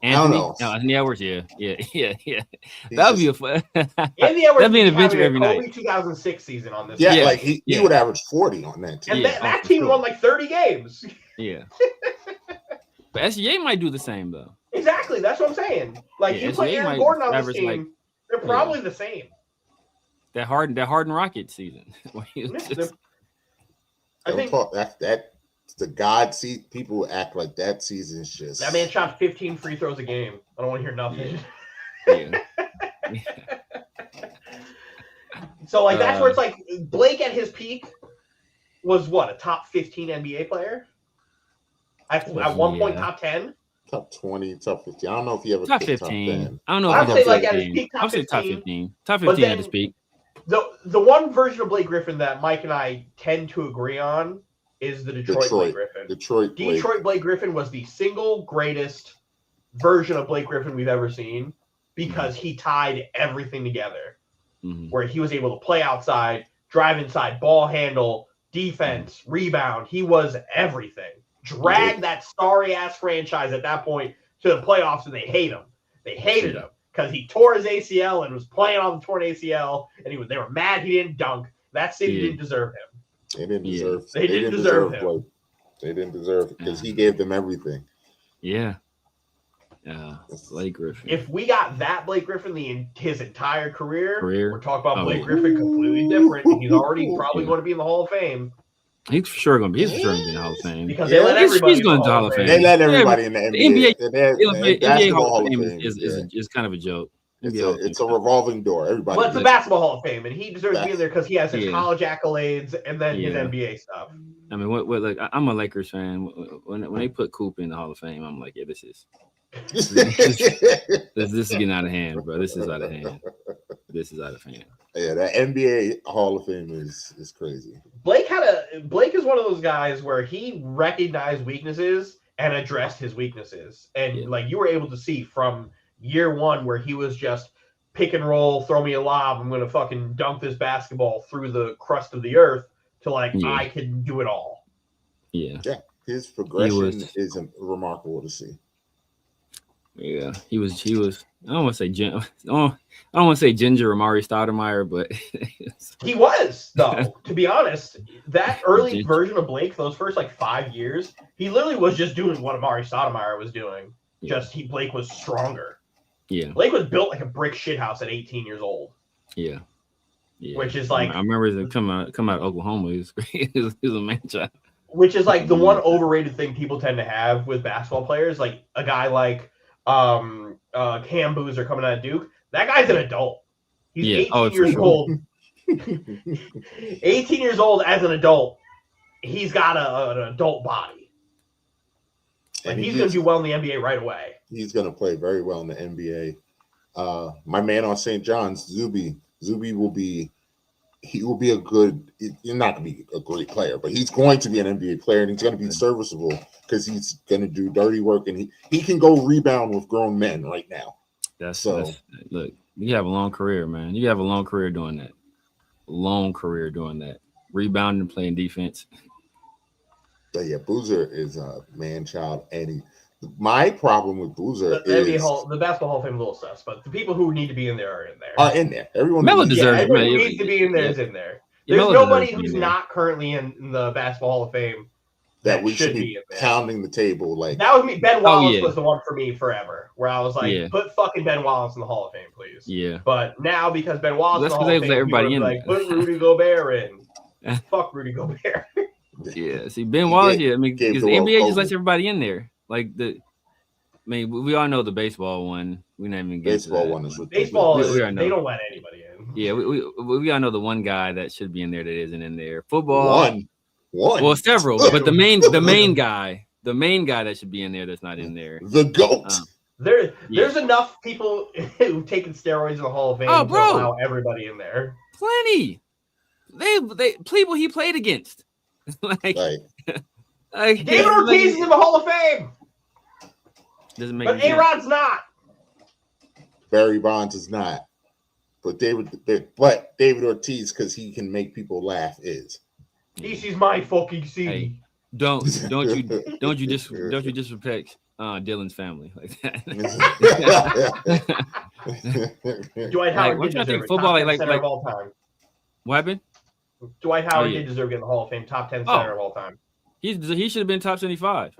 Speaker 3: Anthony Edwards, yeah. That would be a fun.
Speaker 2: Anthony Edwards
Speaker 3: that'd be an adventure every night.
Speaker 2: Kobe 2006 season on this.
Speaker 1: Yeah, like he would average 40 on that team.
Speaker 2: And that team won like 30 games.
Speaker 3: Yeah. But SGA might do the same though.
Speaker 2: Exactly, that's what I'm saying. Like you put Aaron Gordon on this team, they're probably the same.
Speaker 3: That Harden Rocket season.
Speaker 2: I think
Speaker 1: that's the God seat. People act like that season's just.
Speaker 2: That man shot 15 free throws a game. I don't want to hear nothing.
Speaker 3: Yeah.
Speaker 2: So like that's where it's like Blake at his peak was what, a top 15 NBA player? At one point, top 10,
Speaker 1: top 20, top 15. I don't know if he ever
Speaker 3: top 15.
Speaker 1: I
Speaker 3: don't know.
Speaker 2: I'd say like at his peak, top 15.
Speaker 3: Top 15. Top 15 at his peak.
Speaker 2: The one version of Blake Griffin that Mike and I tend to agree on is the Detroit Blake Griffin.
Speaker 1: Detroit
Speaker 2: Blake Griffin was the single greatest version of Blake Griffin we've ever seen because he tied everything together.
Speaker 3: Mm-hmm.
Speaker 2: Where he was able to play outside, drive inside, ball handle, defense, rebound. He was everything. Dragged that sorry-ass franchise at that point to the playoffs, and they hate him. They hated him because he tore his ACL and was playing on the torn ACL, and they were mad he didn't dunk. That city didn't deserve him.
Speaker 1: They didn't deserve.
Speaker 2: They didn't deserve him.
Speaker 1: Blake. They didn't deserve it because he gave them everything.
Speaker 3: Yeah. Blake Griffin.
Speaker 2: If we got that Blake Griffin his entire career, we're talking about Blake Griffin completely different. He's already probably going to be in the Hall of Fame.
Speaker 3: He's for sure going to be. He's for sure going to be in the Hall of Fame
Speaker 2: because they let everybody.
Speaker 3: He's going to the Hall of Fame.
Speaker 1: They let everybody in the NBA.
Speaker 3: The NBA Hall of Fame is kind of a joke.
Speaker 1: It's a revolving door. Everybody.
Speaker 2: Well, it's a basketball Hall of Fame, and he deserves to be in there because he has his college accolades and then his NBA stuff.
Speaker 3: I mean, what like I'm a Lakers fan. When they put Coop in the Hall of Fame, I'm like, yeah, this is getting out of hand, bro. This is out of hand. Yeah,
Speaker 1: that NBA Hall of Fame is crazy.
Speaker 2: Blake is one of those guys where he recognized weaknesses and addressed his weaknesses, and like you were able to see from year one where he was just pick and roll, throw me a lob, I'm gonna fucking dunk this basketball through the crust of the earth to I can do it all.
Speaker 3: Yeah.
Speaker 1: His progression is remarkable to see.
Speaker 3: Yeah, he was. I don't want to say I don't want to say Ginger or Mari Stoudemire, but
Speaker 2: he was though. To be honest, that early version of Blake, those first like 5 years, he literally was just doing what Amari Stoudemire was doing.
Speaker 3: Yeah.
Speaker 2: Just Blake was stronger.
Speaker 3: Yeah,
Speaker 2: Blake was built like a brick shithouse at 18 years old.
Speaker 3: Yeah.
Speaker 2: Which is like
Speaker 3: I remember it come out of Oklahoma. He was great. He was a man child.
Speaker 2: Which is like the one overrated thing people tend to have with basketball players, like a guy like Cam Boozer coming out of Duke. That guy's an adult. He's 18 years old. 18 years old as an adult. He's got an adult body. Like he's going to do well in the NBA right away.
Speaker 1: He's going to play very well in the NBA. My man on St. John's, Zuby will be a good. He's not going to be a great player, but he's going to be an NBA player, and he's going to be serviceable because he's going to do dirty work, and he can go rebound with grown men right now.
Speaker 3: Look, you have a long career, man. You have a long career doing that. Rebounding, playing defense.
Speaker 1: But yeah, Boozer is a man child, and my problem with Boozer is
Speaker 2: the Basketball Hall of Fame is a little sus, but the people who need to be in there are in there.
Speaker 1: Everyone
Speaker 3: Melo deserves it.
Speaker 2: Everyone who needs to be in there is in there. There's nobody who's not currently in the Basketball Hall of Fame
Speaker 1: that we should be pounding the table. Like
Speaker 2: that was me. Ben Wallace was the one for me forever, where I was like, put fucking Ben Wallace in the Hall of Fame, please.
Speaker 3: Yeah.
Speaker 2: But now because Ben Wallace in the Hall of Fame,
Speaker 3: everybody in
Speaker 2: like, put Rudy Gobert in. Fuck Rudy Gobert.
Speaker 3: Yeah. See, Ben Wallace. I mean, because the NBA just lets everybody in there. Like we all know the baseball one. We not even get
Speaker 1: baseball one is
Speaker 2: baseball. They don't let anybody in.
Speaker 3: Yeah, we all know the one guy that should be in there that isn't in there. Football. One. Well, several, but the main guy that should be in there that's not in there.
Speaker 1: The GOAT.
Speaker 2: There's enough people who've taken steroids in the Hall of Fame to allow everybody in there.
Speaker 3: Plenty. They people he played against. David
Speaker 2: Ortiz is in the Hall of Fame.
Speaker 3: Doesn't make
Speaker 2: but A-Rod's not.
Speaker 1: Barry Bonds is not. But David Ortiz, because he can make people laugh, is.
Speaker 2: This is my fucking city.
Speaker 3: Hey, don't you disrespect Dylan's family like that.
Speaker 2: Dwight Howard did deserve it.
Speaker 3: Football
Speaker 2: top 10 center of all time.
Speaker 3: What happened?
Speaker 2: Dwight Howard did deserve to get in the Hall of Fame, top 10 center of all time.
Speaker 3: He should have been top 75.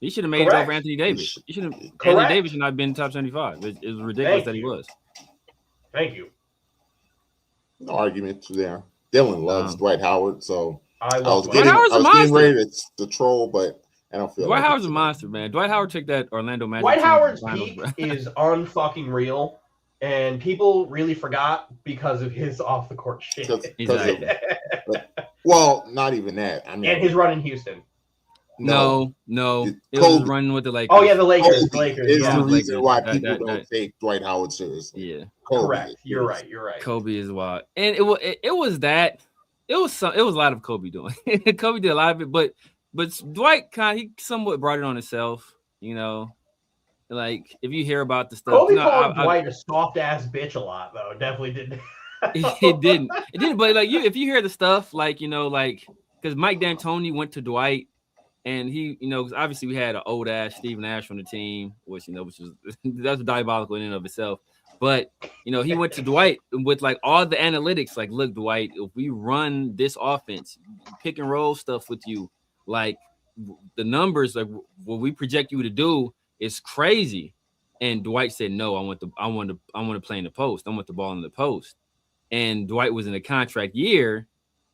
Speaker 3: He should have made it over Anthony Davis. Anthony Davis should not have been top 75. It was ridiculous that he was.
Speaker 2: Thank you.
Speaker 1: No argument there. Dylan loves Dwight Howard, so I was
Speaker 3: getting
Speaker 1: ready to troll, but I don't feel
Speaker 3: Dwight Howard's a monster, man. Dwight Howard took that Orlando Magic.
Speaker 2: Dwight Howard's peak is unfucking real, and people really forgot because of his off the court shit.
Speaker 1: Well, not even that. I mean,
Speaker 2: and his run in Houston.
Speaker 3: No. It was running with the Lakers.
Speaker 2: Oh yeah, the Lakers.
Speaker 1: Is the reason why people don't take Dwight Howard seriously.
Speaker 3: Yeah,
Speaker 2: correct. You're right.
Speaker 3: Kobe is wild, and it was that. It was a lot of Kobe doing. Kobe did a lot of it, but Dwight he somewhat brought it on himself. You know, like if you hear about the stuff,
Speaker 2: Kobe called Dwight a soft ass bitch a lot, though. Definitely didn't.
Speaker 3: It didn't. But like if you hear the stuff, like because Mike D'Antoni went to Dwight. And he, obviously we had an old ass Steve Nash on the team, which was that's diabolical in and of itself. But he went to Dwight with like all the analytics. Like, look, Dwight, if we run this offense, pick and roll stuff with you, like the numbers, like what we project you to do is crazy. And Dwight said, no, I want to play in the post. I want the ball in the post. And Dwight was in a contract year,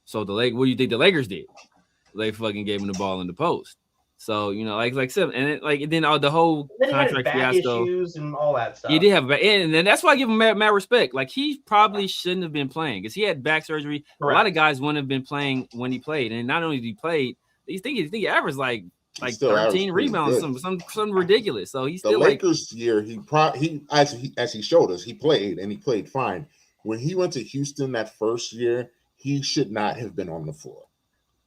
Speaker 3: so what do you think the Lakers did? They fucking gave him the ball in the post. So, like seven, and then all the whole contract fiasco
Speaker 2: issues and all that stuff.
Speaker 3: He did have and then that's why I give him mad respect. Like he probably shouldn't have been playing because he had back surgery. Correct. A lot of guys wouldn't have been playing when he played, and not only did he play, he averaged like 13 rebounds, something ridiculous. So he's still
Speaker 1: the Lakers year. He as he showed us, he played and he played fine. When he went to Houston that first year, he should not have been on the floor.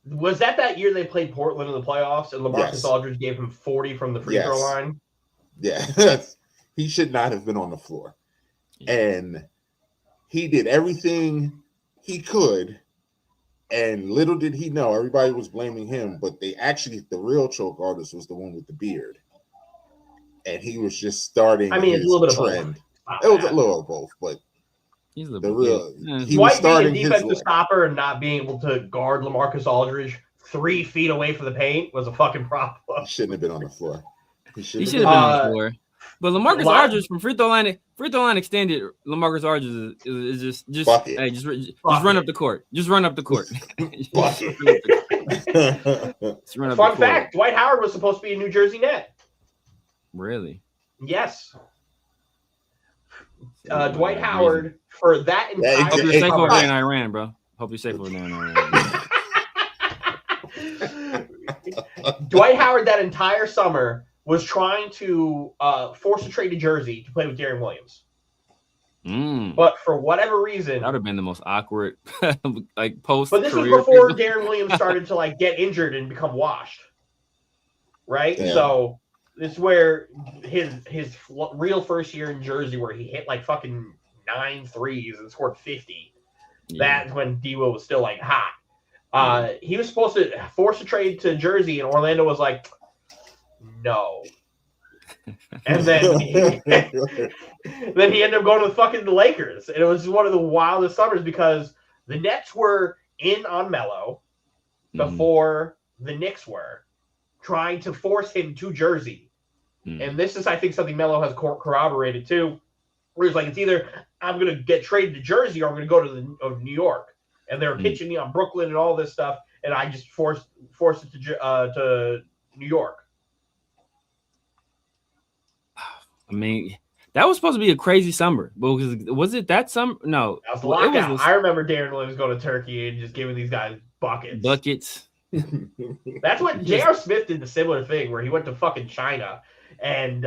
Speaker 2: Was that year they played Portland in the playoffs and LaMarcus Aldridge gave him 40 from the free throw line?
Speaker 1: Yeah, he should not have been on the floor. And he did everything he could, And little did he know, everybody was blaming him, but the real choke artist was the one with the beard. And he was just starting
Speaker 2: it's a little bit
Speaker 1: trend.
Speaker 2: of both.
Speaker 1: It was a little of both, but
Speaker 3: he's
Speaker 1: the real he
Speaker 2: Dwight
Speaker 1: was starting
Speaker 2: being a defensive stopper and not being able to guard LaMarcus Aldridge 3 feet away from the paint was a fucking problem.
Speaker 1: He shouldn't have been on the floor.
Speaker 3: He should have been on the floor. But LaMarcus Aldridge from free throw line extended. LaMarcus Aldridge is just hey, just run up the court. Just run up the court.
Speaker 2: Fun fact: Dwight Howard was supposed to be a New Jersey Net.
Speaker 3: Really?
Speaker 2: Yes. Dwight Howard for that entire.
Speaker 3: Hope you're safe over there in Iran, bro. Hope you're safe over there in Iran.
Speaker 2: Dwight Howard that entire summer was trying to force a trade to Jersey to play with Darren Williams. But for whatever reason,
Speaker 3: that would have been the most awkward post.
Speaker 2: But this was before Darren Williams started to get injured and become washed, right? Yeah. So this is where his real first year in Jersey, where he hit fucking 9 threes and scored 50. Yeah. That's when D-Will was still hot. He was supposed to force a trade to Jersey, and Orlando was like, no. And then he ended up going to the Lakers. And it was one of the wildest summers because the Nets were in on Melo before the Knicks were, trying to force him to Jersey. And this is, I think, something Melo has corroborated too, where he's like, it's either I'm going to get traded to Jersey or I'm going to go to New York. And they were pitching me on Brooklyn and all this stuff, and I just forced it to New York.
Speaker 3: I mean, that was supposed to be a crazy summer. But was it that summer? No.
Speaker 2: That was the lockout. I remember Darren Williams going to Turkey and just giving these guys buckets. That's what J.R. Smith did, the similar thing, where he went to fucking China and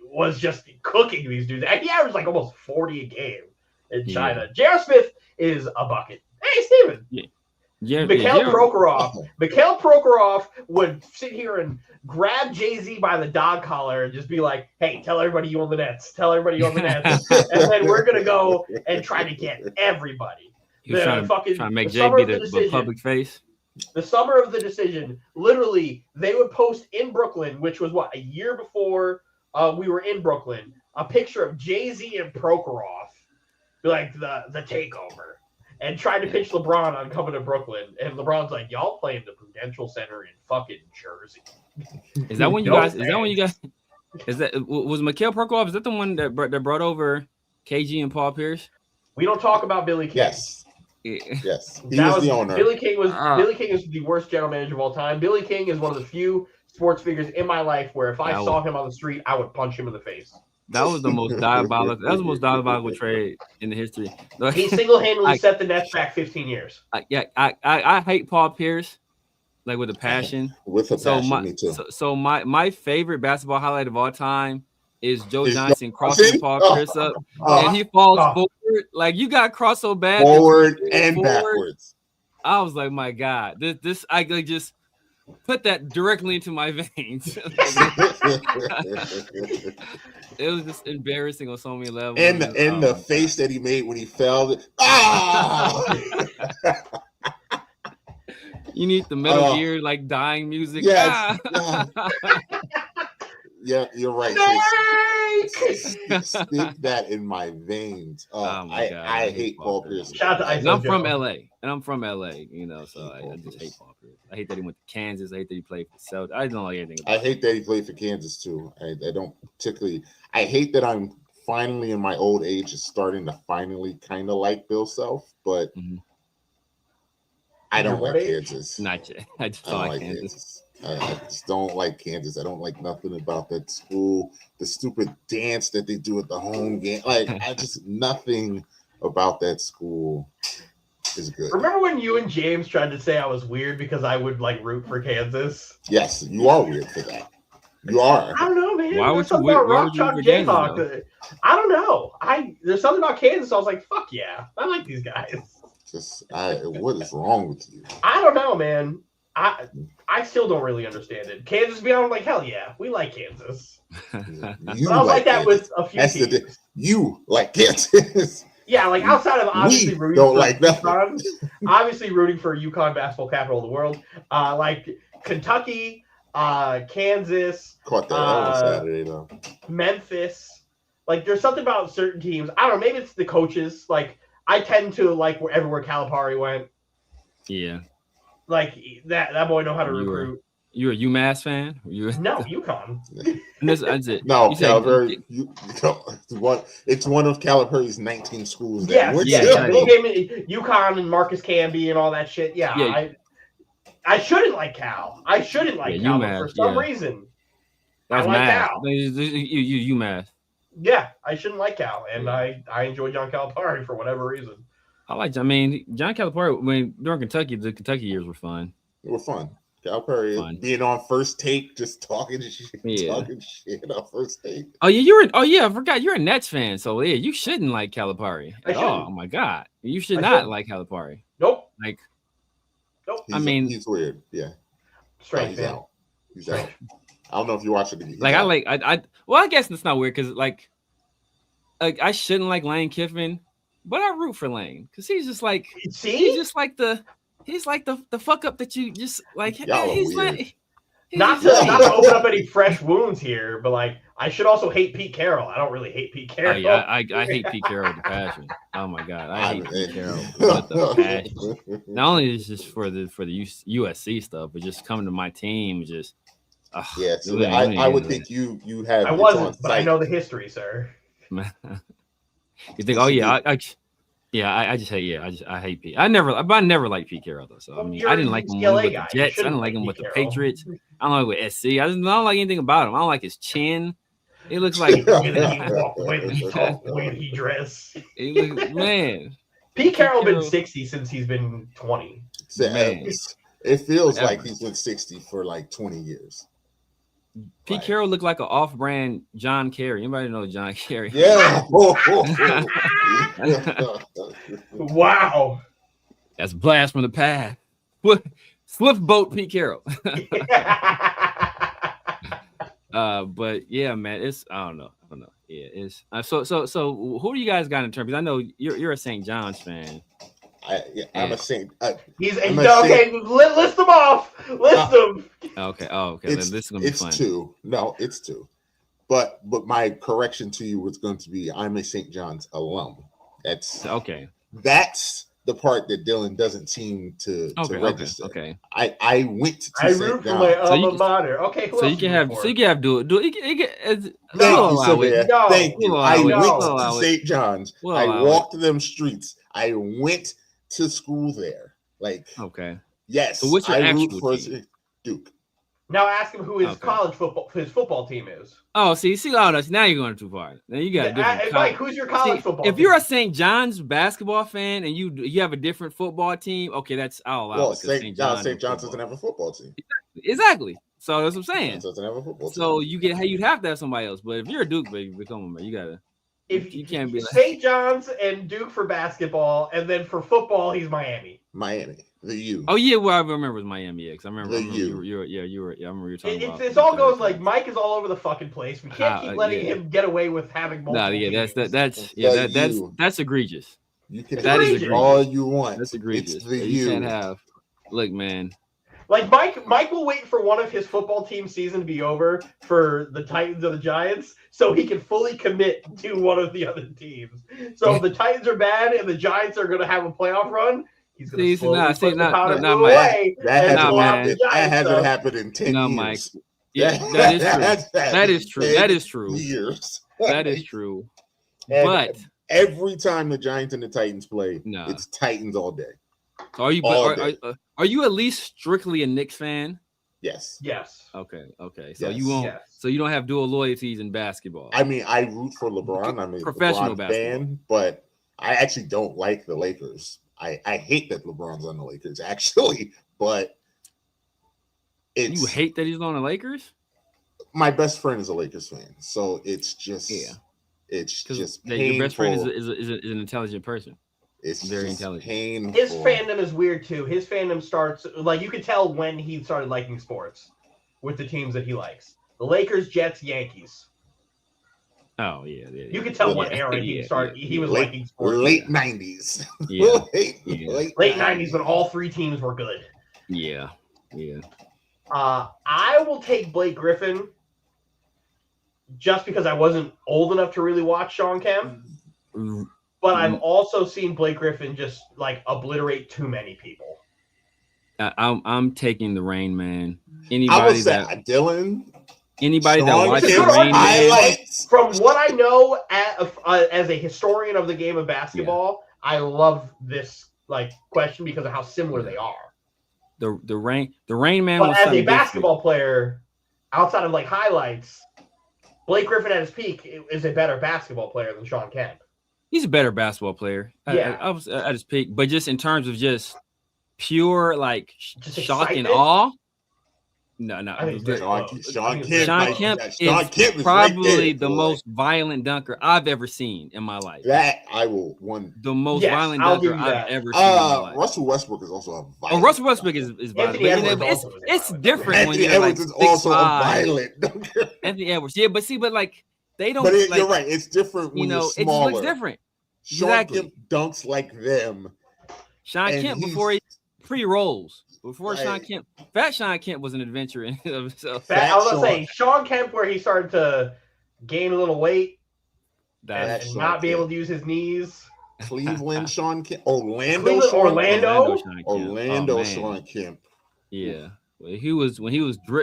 Speaker 2: was just cooking these dudes. And he averaged almost 40 a game in China. J.R. Smith is a bucket. Hey, Steven.
Speaker 3: Yeah.
Speaker 2: Mikhail Prokhorov would sit here and grab Jay-Z by the dog collar and just be like, hey, tell everybody you own the Nets. Tell everybody you own the Nets. And then we're going to go and try to get everybody.
Speaker 3: He was trying to make Jay be the public face.
Speaker 2: The summer of the decision, literally, they would post in Brooklyn, which was a year before we were in Brooklyn, a picture of Jay-Z and Prokhorov, like the takeover. And tried to pitch LeBron on coming to Brooklyn. And LeBron's like, y'all playing the Prudential Center in fucking Jersey.
Speaker 3: Is that when you guys was Mikhail Prokhorov, is that the one that brought over KG and Paul Pierce?
Speaker 2: We don't talk about Billy King.
Speaker 1: Yes. Yes. He was the owner.
Speaker 2: Billy King is the worst general manager of all time. Billy King is one of the few sports figures in my life where if I saw him on the street, I would punch him in the face.
Speaker 3: That was the most diabolical. That was the most diabolical trade in the history.
Speaker 2: He single-handedly set the Nets back 15 years.
Speaker 3: I hate Paul Pierce, with a passion.
Speaker 1: With a passion, me too.
Speaker 3: So my favorite basketball highlight of all time is Joe Johnson crossing Paul Pierce up, and he falls forward. You got crossed so bad,
Speaker 1: forward and backwards.
Speaker 3: I was like, my God, this I just put that directly into my veins. It was just embarrassing on so many levels.
Speaker 1: And the face that he made when he fell. Ah!
Speaker 3: You need the Metal Gear dying music.
Speaker 1: Yes. Yeah, you're right. Stick that in my veins. I hate Paul Pierce.
Speaker 3: And I'm from LA, so I just hate Paul Pierce. I hate that he went to Kansas. I hate that he played for the Celtics. I don't like anything about
Speaker 1: I hate that he played for Kansas too. I don't particularly. I hate that I'm finally in my old age is starting to finally kind of like Bill Self, but I don't like Kansas.
Speaker 3: Not yet. I just don't like Kansas.
Speaker 1: I just don't like Kansas. I don't like nothing about that school. The stupid dance that they do at the home game. Nothing about that school is good.
Speaker 2: Remember when you and James tried to say I was weird because I would root for Kansas?
Speaker 1: Yes, you are weird for that. You are.
Speaker 2: I don't know, man.
Speaker 3: Why would you root for Kansas?
Speaker 2: I don't know. There's something about Kansas. I was like, fuck yeah, I like these guys.
Speaker 1: What is wrong with you?
Speaker 2: I don't know, man. I still don't really understand it. Kansas being on hell yeah, we like Kansas. I was like that with a few teams.
Speaker 1: You like Kansas.
Speaker 2: Yeah, like outside of obviously
Speaker 1: We
Speaker 2: rooting
Speaker 1: don't
Speaker 2: for
Speaker 1: like that.
Speaker 2: UConn, obviously rooting for UConn, basketball capital of the world. Like Kentucky, Kansas,
Speaker 1: Caught that on Saturday though.
Speaker 2: Memphis. Like there's something about certain teams. I don't know. Maybe it's the coaches. Like I tend to like everywhere Calipari went.
Speaker 3: Yeah.
Speaker 2: Like that boy know how to recruit.
Speaker 3: You're a UMass fan?
Speaker 2: No, UConn.
Speaker 3: That's it.
Speaker 1: No, Calipari. It's one of Calipari's 19 schools.
Speaker 2: Yes, They gave me UConn and Marcus Camby and all that shit. Yeah. I shouldn't like Cal. I shouldn't like Cal, but for some reason,
Speaker 3: that's
Speaker 2: I like
Speaker 3: math.
Speaker 2: Cal.
Speaker 3: You UMass.
Speaker 2: Yeah, I shouldn't like Cal, and I enjoy John Calipari for whatever reason.
Speaker 3: John Calipari. During Kentucky, the Kentucky years were fun.
Speaker 1: They were fun. Calipari being on First Take, just talking shit on First Take.
Speaker 3: I forgot you're a Nets fan, so yeah, you shouldn't like Calipari at all. Oh my god, you should not like Calipari.
Speaker 2: Nope.
Speaker 1: Nope. He's weird. Yeah.
Speaker 2: Strange.
Speaker 1: He's out. I don't know if you watch it.
Speaker 3: I guess it's not weird because like I shouldn't like Lane Kiffin, but I root for Lane because he's just like He's like the fuck up that you just like. He's like
Speaker 2: not to open up any fresh wounds here, but like I should also hate Pete Carroll. I don't really hate Pete Carroll.
Speaker 3: I hate Pete Carroll with a passion. Oh my god, I hate Pete Carroll with a passion. Not only is this for the U.S.A. stuff, but just coming to my team, just
Speaker 1: I would think you have.
Speaker 2: I wasn't, but I know the history, sir.
Speaker 3: You think? Oh yeah, I hate Pete. I never liked Pete Carroll though. So I mean, I didn't like him with the Jets. I didn't like him with the Patriots. I don't like with SC. I don't like anything about him. I don't like his chin. It looks like
Speaker 2: the way that he walked, the way that he talked, the way that he dressed.
Speaker 3: Man,
Speaker 2: Pete Carroll been 60 since he's been 20.
Speaker 1: It feels like he's been 60 for like 20 years.
Speaker 3: Pete Carroll looked like an off-brand John Kerry. Anybody know John Kerry?
Speaker 1: Yeah.
Speaker 2: Wow.
Speaker 3: That's blast from the past. Swift boat Pete Carroll. But yeah, man, I don't know. Yeah, it's so who do you guys got in terms? Because I know you're a St. John's fan.
Speaker 1: I'm a Saint.
Speaker 2: List them off. List them.
Speaker 3: Okay. Oh, okay. This is gonna be fun.
Speaker 1: It's two. No, it's two. But my correction to you was going to be I'm a St. John's alum. That's okay. That's the part that Dylan doesn't seem to register.
Speaker 3: Okay.
Speaker 1: I went to
Speaker 2: I root for my alma mater. Okay.
Speaker 3: So you can have do it.
Speaker 1: Thank you. I went to St. John's. I walked them streets. I went to school there. Yes.
Speaker 3: So what's your actual
Speaker 1: for
Speaker 3: team?
Speaker 1: Duke.
Speaker 2: Now ask him who his his football team is.
Speaker 3: Oh, see, now you're going too far. Now you got
Speaker 2: Mike, who's your college football team?
Speaker 3: If you're a St. John's basketball fan and you have a different football team, okay, I'll allow.
Speaker 1: Well, St. John's doesn't have a football team.
Speaker 3: Exactly. So that's what I'm saying.
Speaker 1: It doesn't have a football team.
Speaker 3: So you'd have to have somebody else. But if you're a Duke baby, come on, man, you gotta.
Speaker 2: If
Speaker 3: you can't be like
Speaker 2: St. John's and Duke for basketball, and then for football, he's Miami.
Speaker 1: The U.
Speaker 3: Oh yeah, well I remember it was Miami. Yeah, because I remember
Speaker 1: you
Speaker 3: were I remember you were talking about.
Speaker 2: It all goes like Mike is all over the fucking place. We can't keep letting him get away with having multiple. That's egregious.
Speaker 1: You can egregious. All you want.
Speaker 3: That's egregious.
Speaker 1: It's the
Speaker 3: you can't have. Look, man.
Speaker 2: Like Mike will wait for one of his football team season to be over for the Titans or the Giants, so he can fully commit to one of the other teams. So if the Titans are bad and the Giants are going to have a playoff run, he's going to away.
Speaker 1: That hasn't happened in 10 years.
Speaker 3: Mike. Yeah, that is true. That is true.
Speaker 1: Years.
Speaker 3: That is true.
Speaker 1: But every time the Giants and the Titans play, it's Titans all day.
Speaker 3: So are you at least strictly a Knicks fan?
Speaker 1: Yes.
Speaker 3: Okay. So you won't. Yes. So you don't have dual loyalties in basketball.
Speaker 1: I mean, I root for LeBron. I'm a
Speaker 3: professional
Speaker 1: LeBron fan, but I actually don't like the Lakers. I hate that LeBron's on the Lakers, actually. But
Speaker 3: you hate that he's on the Lakers?
Speaker 1: My best friend is a Lakers fan, so it's just it's just painful.
Speaker 3: Your best friend is an intelligent person.
Speaker 1: It's
Speaker 3: very intelligent.
Speaker 1: Painful.
Speaker 2: His fandom is weird too. His fandom starts like you can tell when he started liking sports with the teams that he likes: the Lakers, Jets, Yankees.
Speaker 3: Oh yeah.
Speaker 2: You could tell what era he started. He was liking sports.
Speaker 1: Late 90s.
Speaker 3: Yeah.
Speaker 2: Late 90s when all three teams were good.
Speaker 3: Yeah.
Speaker 2: I will take Blake Griffin just because I wasn't old enough to really watch Sean Kemp. But I've also seen Blake Griffin just like obliterate too many people.
Speaker 3: I'm taking the Rain Man.
Speaker 1: I would say Dylan.
Speaker 3: Anybody
Speaker 1: Sean
Speaker 3: that watches
Speaker 1: Kemp
Speaker 3: Rain Man.
Speaker 2: From what I know as a historian of the game of basketball, I love this like question because of how similar they are.
Speaker 3: The Rain Man
Speaker 2: but
Speaker 3: was
Speaker 2: as a basketball player, outside of like highlights, Blake Griffin at his peak is a better basketball player than Sean Kemp.
Speaker 3: He's a better basketball player.
Speaker 2: Yeah.
Speaker 3: I was at his peak, but just in terms of just pure like
Speaker 2: just
Speaker 3: shock
Speaker 2: excitement?
Speaker 3: and awe. No.
Speaker 1: Sean
Speaker 3: Kemp is probably the most violent dunker I've ever seen in my life.
Speaker 1: That I will
Speaker 3: the most violent dunker I've ever seen in my life.
Speaker 1: Russell Westbrook is also a violent.
Speaker 3: Russell Westbrook is violent. It's different
Speaker 1: Anthony
Speaker 3: when you're
Speaker 1: Edwards
Speaker 3: like
Speaker 1: is also a violent dunker.
Speaker 3: Anthony Edwards, but like they don't.
Speaker 1: But
Speaker 3: like,
Speaker 1: you're right. It's different when you're smaller.
Speaker 3: It just looks different.
Speaker 1: Sean Kemp dunks like them.
Speaker 3: Sean Kemp before he pre-rolls. Before Sean Kemp, Fat Sean Kemp was an adventure in himself.
Speaker 2: I was gonna say Sean Kemp, where he started to gain a little weight and not be able to use his knees.
Speaker 1: Cleveland Sean Kemp, Orlando Sean Kemp.
Speaker 3: Yeah, when he was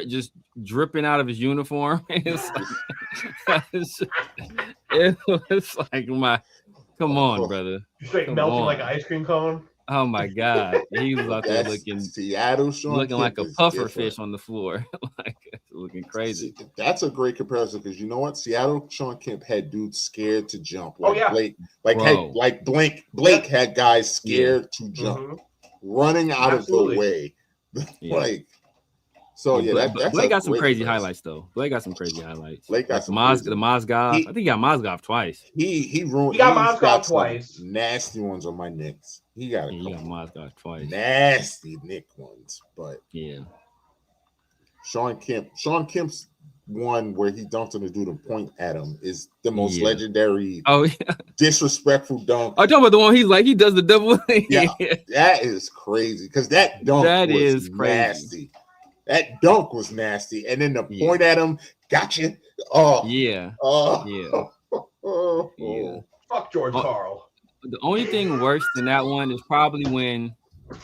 Speaker 3: just dripping out of his uniform. It was like come on, brother.
Speaker 2: Straight melting like an ice cream cone.
Speaker 3: Oh my God, he was out there looking like a puffer fish on the floor, like looking crazy.
Speaker 1: That's a great comparison because you know what? Seattle Sean Kemp had dudes scared to jump. Blake had guys scared to jump, running out of the way.
Speaker 3: Blake got some crazy highlights though. Blake got some crazy highlights.
Speaker 1: Blake got some
Speaker 3: the Mozgov. I think he got Mozgov twice.
Speaker 1: He
Speaker 2: got Mozgov twice.
Speaker 1: Nasty ones on my Knicks. He got
Speaker 3: Mozgov twice.
Speaker 1: Nasty Nick ones, but
Speaker 3: yeah.
Speaker 1: Sean Kemp's one where he dunked on the dude and point at him is the most legendary. Disrespectful dunk.
Speaker 3: I'm talking about the one he does the double.
Speaker 1: Yeah, that is crazy because that dunk was nasty. That dunk was nasty, and then the point at him, gotcha.
Speaker 2: Fuck George Karl.
Speaker 3: The only thing worse than that one is probably when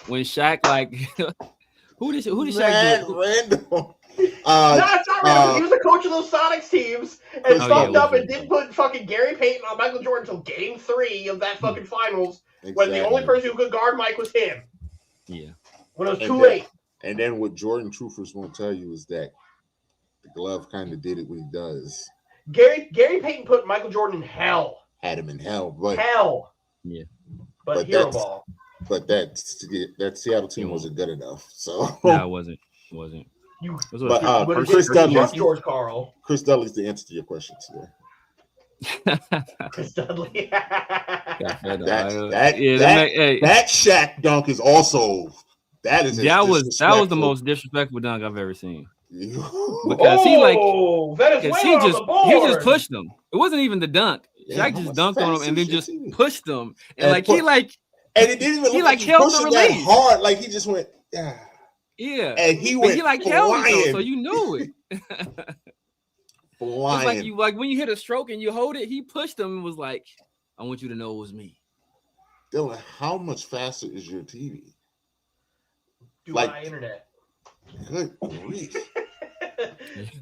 Speaker 3: Shaq like who did Shaq do?
Speaker 1: Randall.
Speaker 2: It's not Randall. He was a coach of those Sonics teams and fucked up and didn't put fucking Gary Payton on Michael Jordan until Game 3 of that fucking finals. When the only person who could guard Mike was him.
Speaker 3: Yeah.
Speaker 2: When it was too late.
Speaker 1: And then what Jordan truthers won't tell you is that the glove kind of did it what he does.
Speaker 2: Gary Payton put Michael Jordan in hell.
Speaker 1: Had him in hell, but
Speaker 3: yeah.
Speaker 2: But hero ball.
Speaker 1: But that Seattle team wasn't good enough. So
Speaker 3: no, it wasn't.
Speaker 1: Chris Dudley,
Speaker 2: George Karl.
Speaker 1: Chris Dudley's the answer to your question today.
Speaker 2: Chris Dudley.
Speaker 1: That Shaq dunk is also that was
Speaker 3: the most disrespectful dunk I've ever seen. Because he just pushed him. It wasn't even the dunk. Shaq just dunked on him and then just pushed him. And it didn't even look like he held the release
Speaker 1: hard. Like he just went, yeah. And he went
Speaker 3: held it, so you knew it.
Speaker 1: Flying.
Speaker 3: It's like when you hit a stroke and you hold it, he pushed him and was like, I want you to know it was me.
Speaker 1: Dylan, how much faster is your TV?
Speaker 2: Dubai internet.
Speaker 1: Good grief.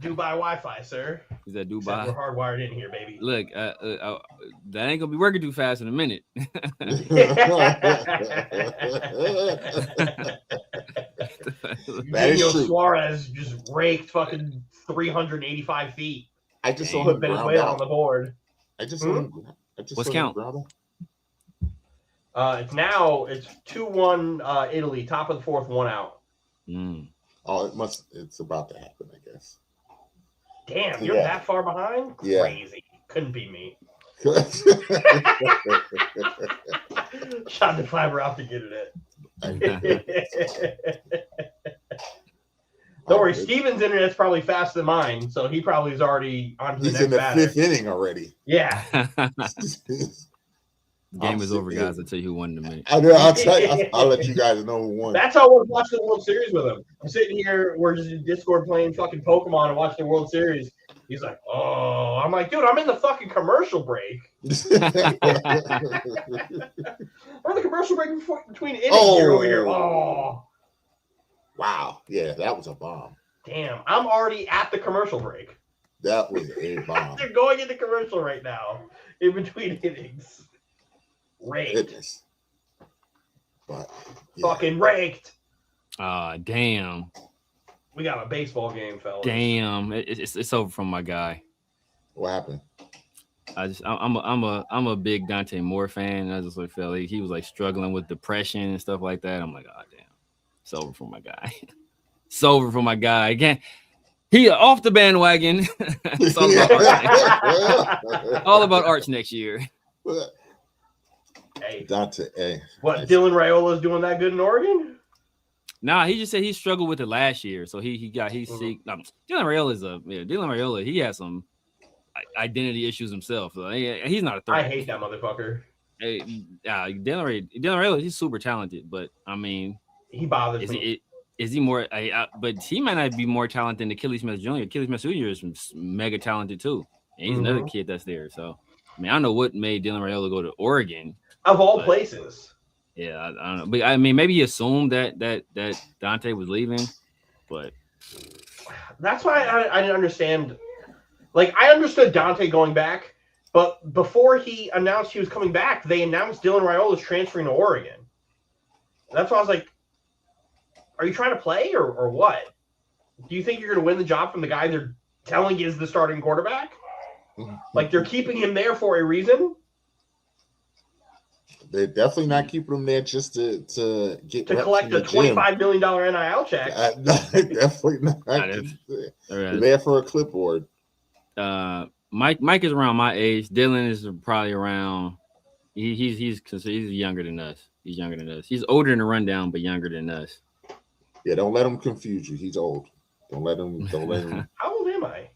Speaker 2: Dubai Wi-Fi, sir.
Speaker 3: Is that Dubai?
Speaker 2: We're hardwired in here, baby.
Speaker 3: Look, that ain't gonna be working too fast in a minute.
Speaker 2: Daniel Suarez just raked fucking 385 feet.
Speaker 1: I just saw
Speaker 2: put Venezuela on the board.
Speaker 3: What's count?
Speaker 2: It's 2-1 Italy, top of the fourth, one out.
Speaker 1: It's about to happen, I guess.
Speaker 2: Damn, you're that far behind?
Speaker 1: Yeah.
Speaker 2: Crazy. Couldn't be me. Shot the fiber optic internet. Don't worry, Steven's internet's probably faster than mine, so he probably is already on to the next batter.
Speaker 1: He's in the 5th inning already.
Speaker 2: Yeah.
Speaker 3: Game is over, guys. I'll tell you who won in a minute.
Speaker 1: I'll let you guys know who won.
Speaker 2: That's how I want to watch the World Series with him. I'm sitting here, we're just in Discord playing fucking Pokemon and watching the World Series. He's like, oh, I'm like, dude, I'm in the fucking commercial break. I'm in the commercial break between innings here over here. Oh.
Speaker 1: Wow. Yeah, that was a bomb.
Speaker 2: Damn, I'm already at the commercial break.
Speaker 1: That was a bomb.
Speaker 2: They're going into commercial right now in between innings. Raked.
Speaker 1: Goodness. But,
Speaker 2: yeah. Fucking raked.
Speaker 3: Damn.
Speaker 2: We got a baseball game, fellas.
Speaker 3: Damn, it's over from my guy.
Speaker 1: What happened?
Speaker 3: I'm a big Dante Moore fan. I just like felt like he was like struggling with depression and stuff like that. I'm like, oh damn, it's over for my guy. It's over for my guy again. He off the bandwagon. It's all about Arch. All about Arch next year.
Speaker 2: Hey,
Speaker 1: Dante. Hey,
Speaker 2: what? Dylan Raiola's doing that good in Oregon?
Speaker 3: Nah, he just said he struggled with it last year, so he's sick. Dylan Raiola. He has some identity issues himself. So he's not a threat.
Speaker 2: I hate that motherfucker.
Speaker 3: Hey, Dylan Raiola, he's super talented, but I mean,
Speaker 2: he bothers me.
Speaker 3: Is he more? But he might not be more talented than Achilles Smith Jr. Achilles Smith Jr. is mega talented too, and he's another kid that's there. So I mean, I don't know what made Dylan Raiola go to Oregon
Speaker 2: of all places.
Speaker 3: Yeah, I don't know, but I mean, maybe he assumed that Dante was leaving, but
Speaker 2: that's why I didn't understand. Like, I understood Dante going back, but before he announced he was coming back, they announced Dylan Raiola's transferring to Oregon. That's why I was like, are you trying to play or what? Do you think you're going to win the job from the guy they're telling is the starting quarterback? Like, they're keeping him there for a reason?
Speaker 1: They're definitely not keeping him there just to
Speaker 2: collect a $25 million NIL check.
Speaker 1: Definitely not. They're there for a clipboard.
Speaker 3: Mike is around my age. Dylan is probably around. He's younger than us. He's younger than us. He's older in the rundown, but younger than us.
Speaker 1: Yeah, don't let him confuse you. He's old. Don't let him.
Speaker 2: How old am I?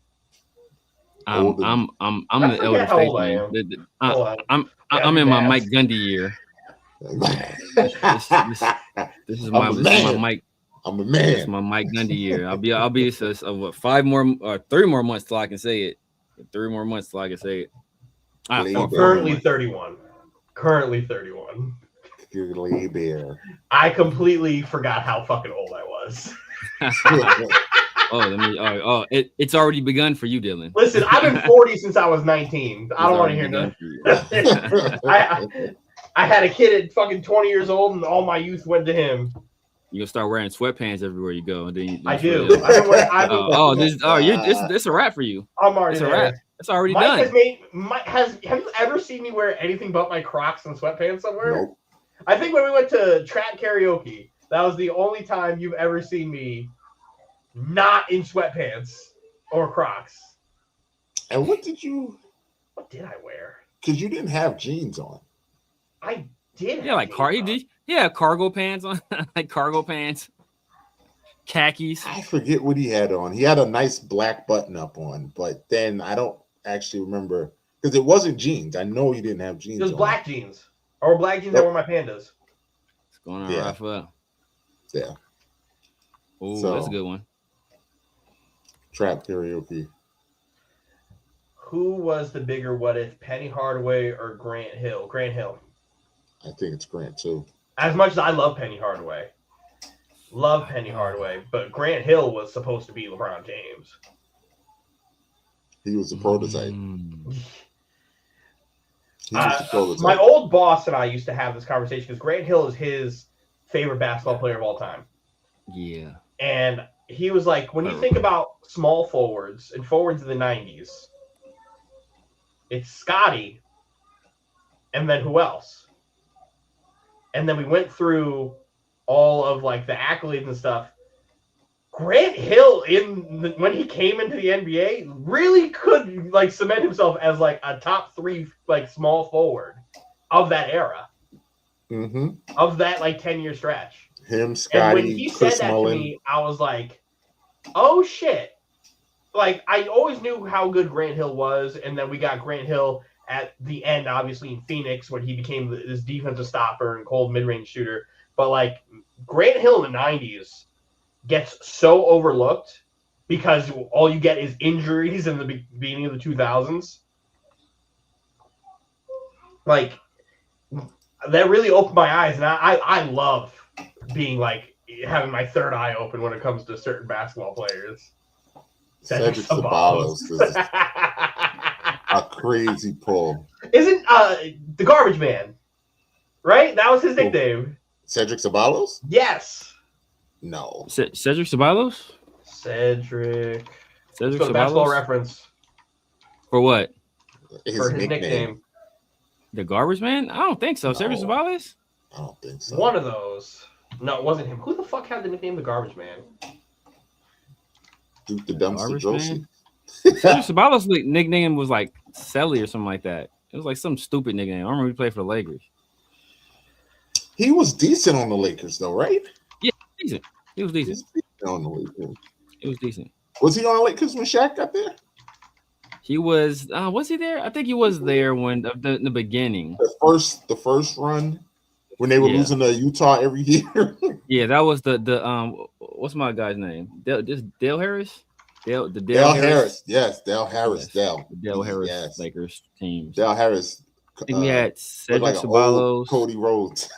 Speaker 3: I'm the elder statesman. I'm in my Mike Gundy year. This is my Mike.
Speaker 1: I'm a man.
Speaker 3: This is my Mike Gundy year. I'll be 3 more months till I can say it. 3 more months till I can say it.
Speaker 2: I'm currently 31. Currently 31.
Speaker 1: There.
Speaker 2: I completely forgot how fucking old I was.
Speaker 3: It's already begun for you, Dylan.
Speaker 2: Listen, I've been 40 since I was 19. I don't want to hear nothing. I had a kid at fucking 20 years old, and all my youth went to him.
Speaker 3: You'll start wearing sweatpants everywhere you go. And then
Speaker 2: I do.
Speaker 3: This a wrap for you.
Speaker 2: I'm already there.
Speaker 3: A wrap. It's already done.
Speaker 2: Have you ever seen me wear anything but my Crocs and sweatpants somewhere?
Speaker 1: Nope.
Speaker 2: I think when we went to track karaoke, that was the only time you've ever seen me not in sweatpants or Crocs.
Speaker 1: And what did
Speaker 2: I wear?
Speaker 1: Because you didn't have jeans on.
Speaker 2: I did.
Speaker 3: Yeah, like cargo pants on, like cargo pants, khakis.
Speaker 1: I forget what he had on. He had a nice black button up on, but then I don't actually remember because it wasn't jeans. I know he didn't have jeans.
Speaker 2: It was black jeans or black jeans that were my pandas.
Speaker 3: It's going on right up.
Speaker 1: Yeah.
Speaker 3: Oh, that's a good one.
Speaker 1: Trap karaoke.
Speaker 2: Who was the bigger what if, Penny Hardaway or Grant Hill? Grant Hill.
Speaker 1: I think it's Grant too.
Speaker 2: As much as I love Penny Hardaway, but Grant Hill was supposed to be LeBron James.
Speaker 1: He was a prototype.
Speaker 2: My old boss and I used to have this conversation because Grant Hill is his favorite basketball player of all time.
Speaker 3: Yeah.
Speaker 2: And he was like, when you think about small forwards and forwards in the 90s, it's Scotty, and then who else? And then we went through all of like the accolades and stuff. Grant Hill, when he came into the NBA, really could like cement himself as like a top 3 like small forward of that era, of that like 10-year stretch.
Speaker 1: Him, Scotty,
Speaker 2: and when he
Speaker 1: Chris
Speaker 2: said that
Speaker 1: Mullin.
Speaker 2: to me, I was like, oh shit. Like, I always knew how good Grant Hill was, and then we got Grant Hill at the end, obviously, in Phoenix, when he became this defensive stopper and cold mid-range shooter. But, like, Grant Hill in the 90s gets so overlooked because all you get is injuries in the beginning of the 2000s. Like, that really opened my eyes, and I love being, like, having my third eye open when it comes to certain basketball players.
Speaker 1: Cedric Ceballos is a crazy pull.
Speaker 2: Isn't the Garbage Man, right? That was his nickname.
Speaker 1: Cedric Ceballos?
Speaker 2: Yes.
Speaker 1: No.
Speaker 3: Cedric Ceballos?
Speaker 2: Cedric
Speaker 3: Ceballos?
Speaker 2: Basketball Reference.
Speaker 3: For what?
Speaker 2: For his nickname.
Speaker 3: The Garbage Man? I don't think so. No. Cedric Ceballos?
Speaker 1: I don't think so.
Speaker 2: One of those. No, it wasn't him. Who the fuck had the nickname the Garbage Man?
Speaker 1: Duke the Dumpster Josie.
Speaker 3: Cedric Ceballos' nickname was like Selly or something like that. It was like some stupid nickname. I remember he played for the Lakers.
Speaker 1: He was decent on the Lakers, though, right?
Speaker 3: Yeah, decent. He was decent.
Speaker 1: He was decent on the Lakers.
Speaker 3: It was decent.
Speaker 1: Was he on the Lakers when Shaq got there?
Speaker 3: He was. Was he there? I think he was there when the beginning.
Speaker 1: The first run when they were losing to Utah every year.
Speaker 3: Yeah, that was the what's my guy's name? Dale Harris. Dale
Speaker 1: Harris. Yes, Dale Harris.
Speaker 3: Yes. Dale Harris.
Speaker 1: Yes.
Speaker 3: Lakers teams.
Speaker 1: Dale Harris.
Speaker 3: I think we had Cedric
Speaker 1: like
Speaker 3: Ceballos.
Speaker 1: Cody Rhodes.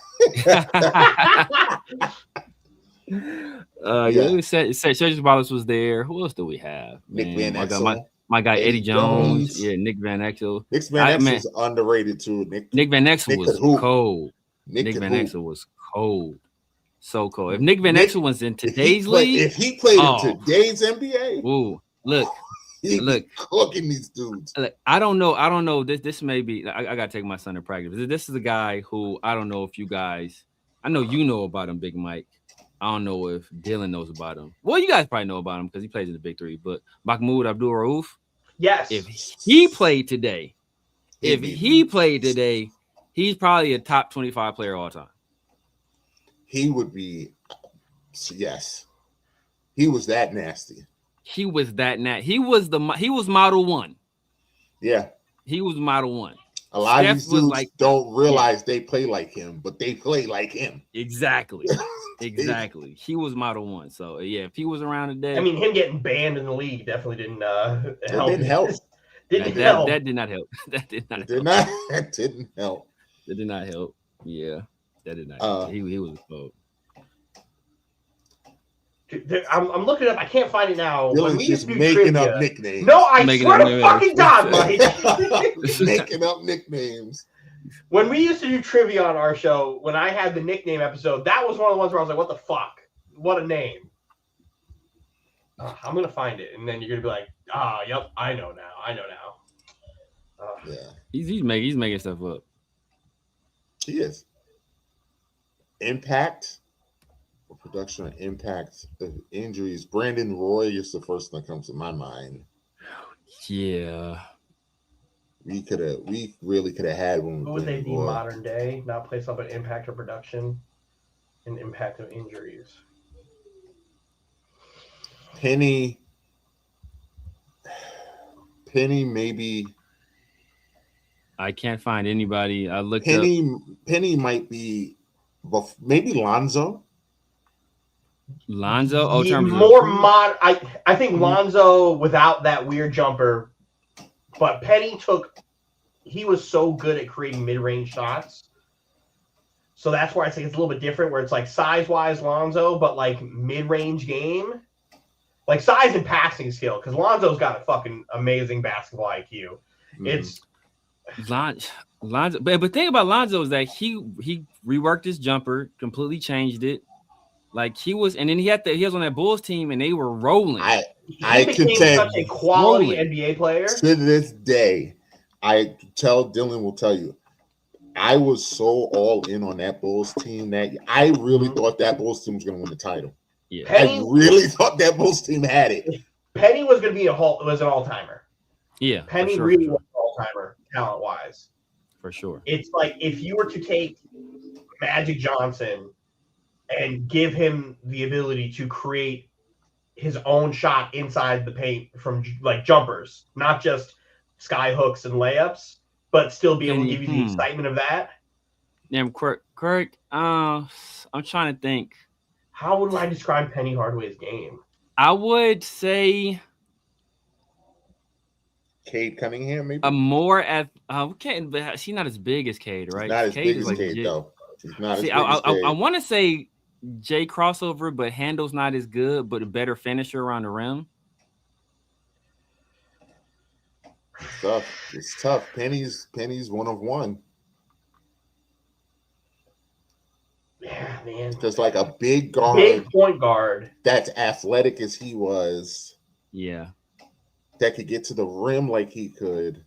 Speaker 3: Cedric Ceballos was there. Who else do we have?
Speaker 1: Nick Van Exel.
Speaker 3: My guy Eddie Jones. Yeah, Nick Van Exel.
Speaker 1: Nick Van Exel was underrated too.
Speaker 3: Nick Van Exel was cold. Nick Van Exel was cold. So cold. If Nick Van Exel was in today's league,
Speaker 1: if he played in today's NBA,
Speaker 3: ooh, look,
Speaker 1: cooking these dudes.
Speaker 3: Look, I don't know. This may be. I gotta take my son to practice. This is a guy who I don't know if you guys. I know you know about him, Big Mike. I don't know if Dylan knows about him. Well, you guys probably know about him because he plays in the Big Three. But Mahmoud Abdul-Rauf,
Speaker 2: yes,
Speaker 3: if he played today, he's probably a top 25 player all time.
Speaker 1: He would be, yes. He was that nasty.
Speaker 3: He was He was model one.
Speaker 1: Yeah,
Speaker 3: he was model one.
Speaker 1: A lot of these dudes don't realize they play like him, but they play like him.
Speaker 3: Exactly. Exactly. He was model one. So yeah, if he was around today,
Speaker 2: I mean, him getting banned in the league definitely didn't help.
Speaker 1: Didn't help.
Speaker 3: That did not help. That did not help.
Speaker 1: That didn't help.
Speaker 3: That did not help. Yeah, that did not help. He was a foe.
Speaker 2: I'm looking up. I can't find it now.
Speaker 1: Dylan's just making up nicknames.
Speaker 2: No, I swear to fucking God, Mike.
Speaker 1: Making up nicknames.
Speaker 2: When we used to do trivia on our show, when I had the nickname episode, that was one of the ones where I was like, what the fuck? What a name. I'm going to find it. And then you're going to be like, yep, I know now.
Speaker 1: Yeah.
Speaker 3: He's making stuff up.
Speaker 1: He is. Impact. Production and impact of injuries. Brandon Roy is the first thing that comes to my mind.
Speaker 3: Yeah.
Speaker 1: We really could have had one.
Speaker 2: Who would they be modern day? Not place up an impact of production and impact of injuries.
Speaker 1: Penny maybe.
Speaker 3: I can't find anybody. I looked
Speaker 1: Penny might be, maybe Lonzo.
Speaker 3: Lonzo? Oh,
Speaker 2: I think Lonzo without that weird jumper, but Penny he was so good at creating mid-range shots. So that's where I think it's a little bit different, where it's like size-wise Lonzo, but like mid-range game. Like size and passing skill, because Lonzo's got a fucking amazing basketball IQ. It's
Speaker 3: Lonzo, but think about Lonzo is that he reworked his jumper, completely changed it. Like he was, and then he was on that Bulls team, and they were rolling.
Speaker 1: I
Speaker 2: became such a quality NBA player.
Speaker 1: To this day, I tell Dylan will tell you, I was so all in on that Bulls team that I really thought that Bulls team was going to win the title.
Speaker 3: Yeah,
Speaker 1: I really thought that Bulls team had it.
Speaker 2: Penny was going to be an all-timer.
Speaker 3: Yeah,
Speaker 2: Penny really was an all-timer talent-wise.
Speaker 3: For sure.
Speaker 2: It's like if you were to take Magic Johnson and give him the ability to create his own shot inside the paint from like jumpers, not just sky hooks and layups, but still be able to give you the excitement of that.
Speaker 3: Damn, Kirk. I'm trying to think.
Speaker 2: How would I describe Penny Hardaway's game?
Speaker 3: I would say
Speaker 1: Cade Cunningham, maybe.
Speaker 3: A more at Cade, but she's not as big as Cade, right?
Speaker 1: She's not as
Speaker 3: Cade
Speaker 1: big
Speaker 3: is
Speaker 1: as
Speaker 3: like
Speaker 1: Cade, though. She's not
Speaker 3: See,
Speaker 1: as big as Cade.
Speaker 3: I want to say Jay crossover, but handle's not as good, but a better finisher around the rim.
Speaker 1: It's tough. It's tough. Penny's one of one.
Speaker 2: Yeah, man.
Speaker 1: Just like a big guard,
Speaker 2: big point guard
Speaker 1: that's athletic as he was.
Speaker 3: Yeah.
Speaker 1: That could get to the rim like he could.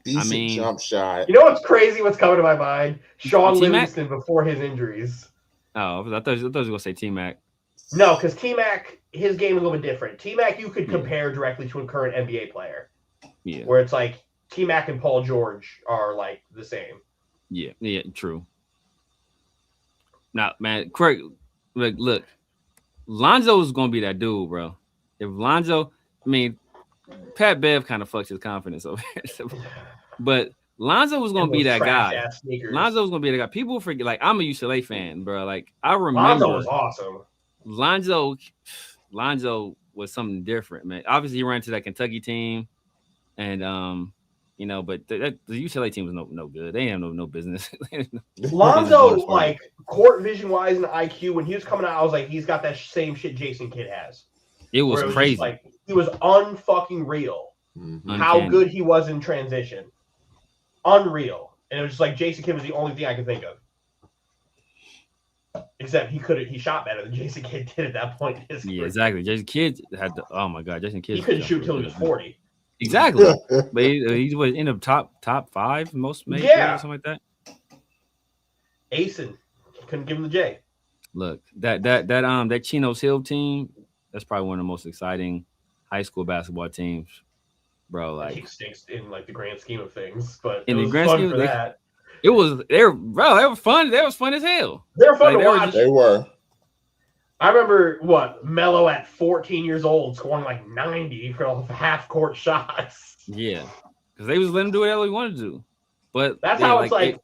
Speaker 1: Decent jump shot.
Speaker 2: You know what's crazy? What's coming to my mind? Sean Livingston before his injuries.
Speaker 3: Oh, I thought you were going to say T-Mac.
Speaker 2: No, because T-Mac, his game is a little bit different. T-Mac, you could compare directly to a current NBA player.
Speaker 3: Yeah.
Speaker 2: Where it's like T-Mac and Paul George are like the same.
Speaker 3: Yeah, true. Now, man, Craig, look, Lonzo is going to be that dude, bro. If Lonzo, Pat Bev kind of fucks his confidence over here. But Lonzo was going to be that guy. Lonzo was going to be that guy. People forget, like, I'm a UCLA fan, bro. Like, I remember.
Speaker 2: Lonzo was awesome.
Speaker 3: Lonzo was something different, man. Obviously, he ran to that Kentucky team. And, but the UCLA team was no good. They didn't have no business.
Speaker 2: Lonzo, like, court vision-wise and IQ, when he was coming out, I was like, he's got that same shit Jason Kidd has.
Speaker 3: It was crazy.
Speaker 2: Like, he was unfucking real.
Speaker 1: Mm-hmm.
Speaker 2: How good he was in transition. Unreal. And it was just like Jason Kidd was the only thing I could think of. Except he shot better than Jason Kidd did at that point in his career.
Speaker 3: Yeah, exactly. Jason Kidd had the, oh my God, Jason Kidd.
Speaker 2: He couldn't shoot till he was 40.
Speaker 3: Exactly. But he was in the top 5 most maybe or something like that.
Speaker 2: Asen. Couldn't give him the J.
Speaker 3: Look, that Chino's Hill team, that's probably one of the most exciting high school basketball teams, bro. Like,
Speaker 2: he stinks in like the grand scheme of things, but
Speaker 3: in
Speaker 2: it
Speaker 3: the
Speaker 2: was
Speaker 3: grand
Speaker 2: fun
Speaker 3: scheme
Speaker 2: for that.
Speaker 3: They were fun. They was fun as hell.
Speaker 2: They were fun to watch.
Speaker 1: They were.
Speaker 2: I remember Melo at 14 years old scoring like 90 for half court shots.
Speaker 3: Yeah, because they was letting him do whatever he wanted to do. But
Speaker 2: that's how it's like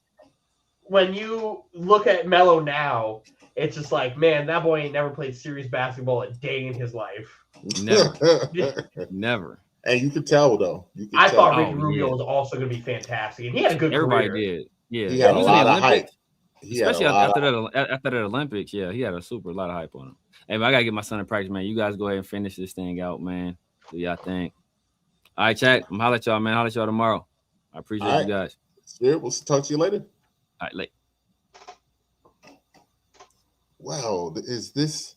Speaker 2: when you look at Melo now, it's just like, man, that boy ain't never played serious basketball a day in his life.
Speaker 3: Never.
Speaker 1: And you could tell though.
Speaker 2: I thought Ricky Rubio was also going to be fantastic, and he had a good
Speaker 3: Everybody
Speaker 2: career.
Speaker 3: did. Yeah,
Speaker 1: he had a lot of hype.
Speaker 3: Especially after that Olympics, he had a lot of hype on him. Hey, man, I gotta get my son in practice, man. You guys go ahead and finish this thing out, man. Do y'all think? All right, chat. I'm holler at y'all, man. Holler at y'all tomorrow. I appreciate you guys.
Speaker 1: Spirit, we'll talk to you later.
Speaker 3: All right, late.
Speaker 1: Wow, is this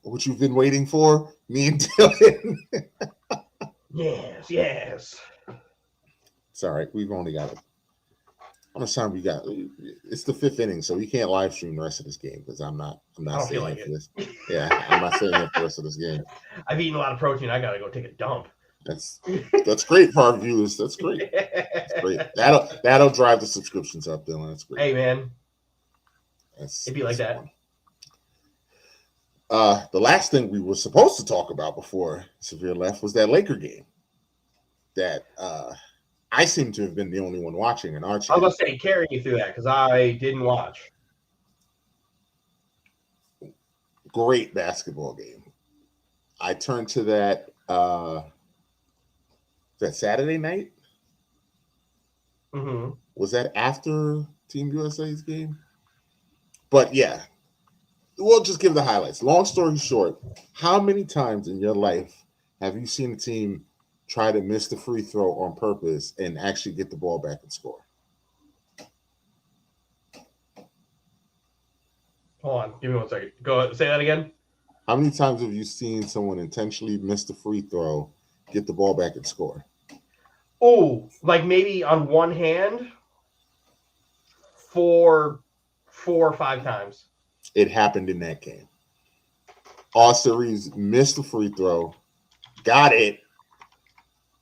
Speaker 1: what you've been waiting for? Me and Dylan.
Speaker 2: Yes.
Speaker 1: It's all right. We've only got how much time we got? It's the 5th inning, so we can't live stream the rest of this game because I'm not staying here for this. Yeah, I'm not staying here for the rest of this game.
Speaker 2: I've eaten a lot of protein. I gotta go take a dump.
Speaker 1: That's great for our viewers. That's great. That's great. That'll drive the subscriptions up, Dylan. That's great.
Speaker 2: Hey, man. It'd be like that.
Speaker 1: The last thing we were supposed to talk about before Severe left was that Laker game. That I seem to have been the only one watching in our chat.
Speaker 2: I was going to say, carry you through that because I didn't watch.
Speaker 1: Great basketball game. I turned to that Saturday night.
Speaker 2: Mm-hmm.
Speaker 1: Was that after Team USA's game? But yeah, we'll just give the highlights. Long story short, how many times in your life have you seen a team try to miss the free throw on purpose and actually get the ball back and score?
Speaker 2: Hold on. Give me 1 second. Go ahead. Say that again.
Speaker 1: How many times have you seen someone intentionally miss the free throw, get the ball back and score?
Speaker 2: Oh, like maybe on one hand, 4 or 5 times.
Speaker 1: It happened in that game. All series missed the free throw, got it,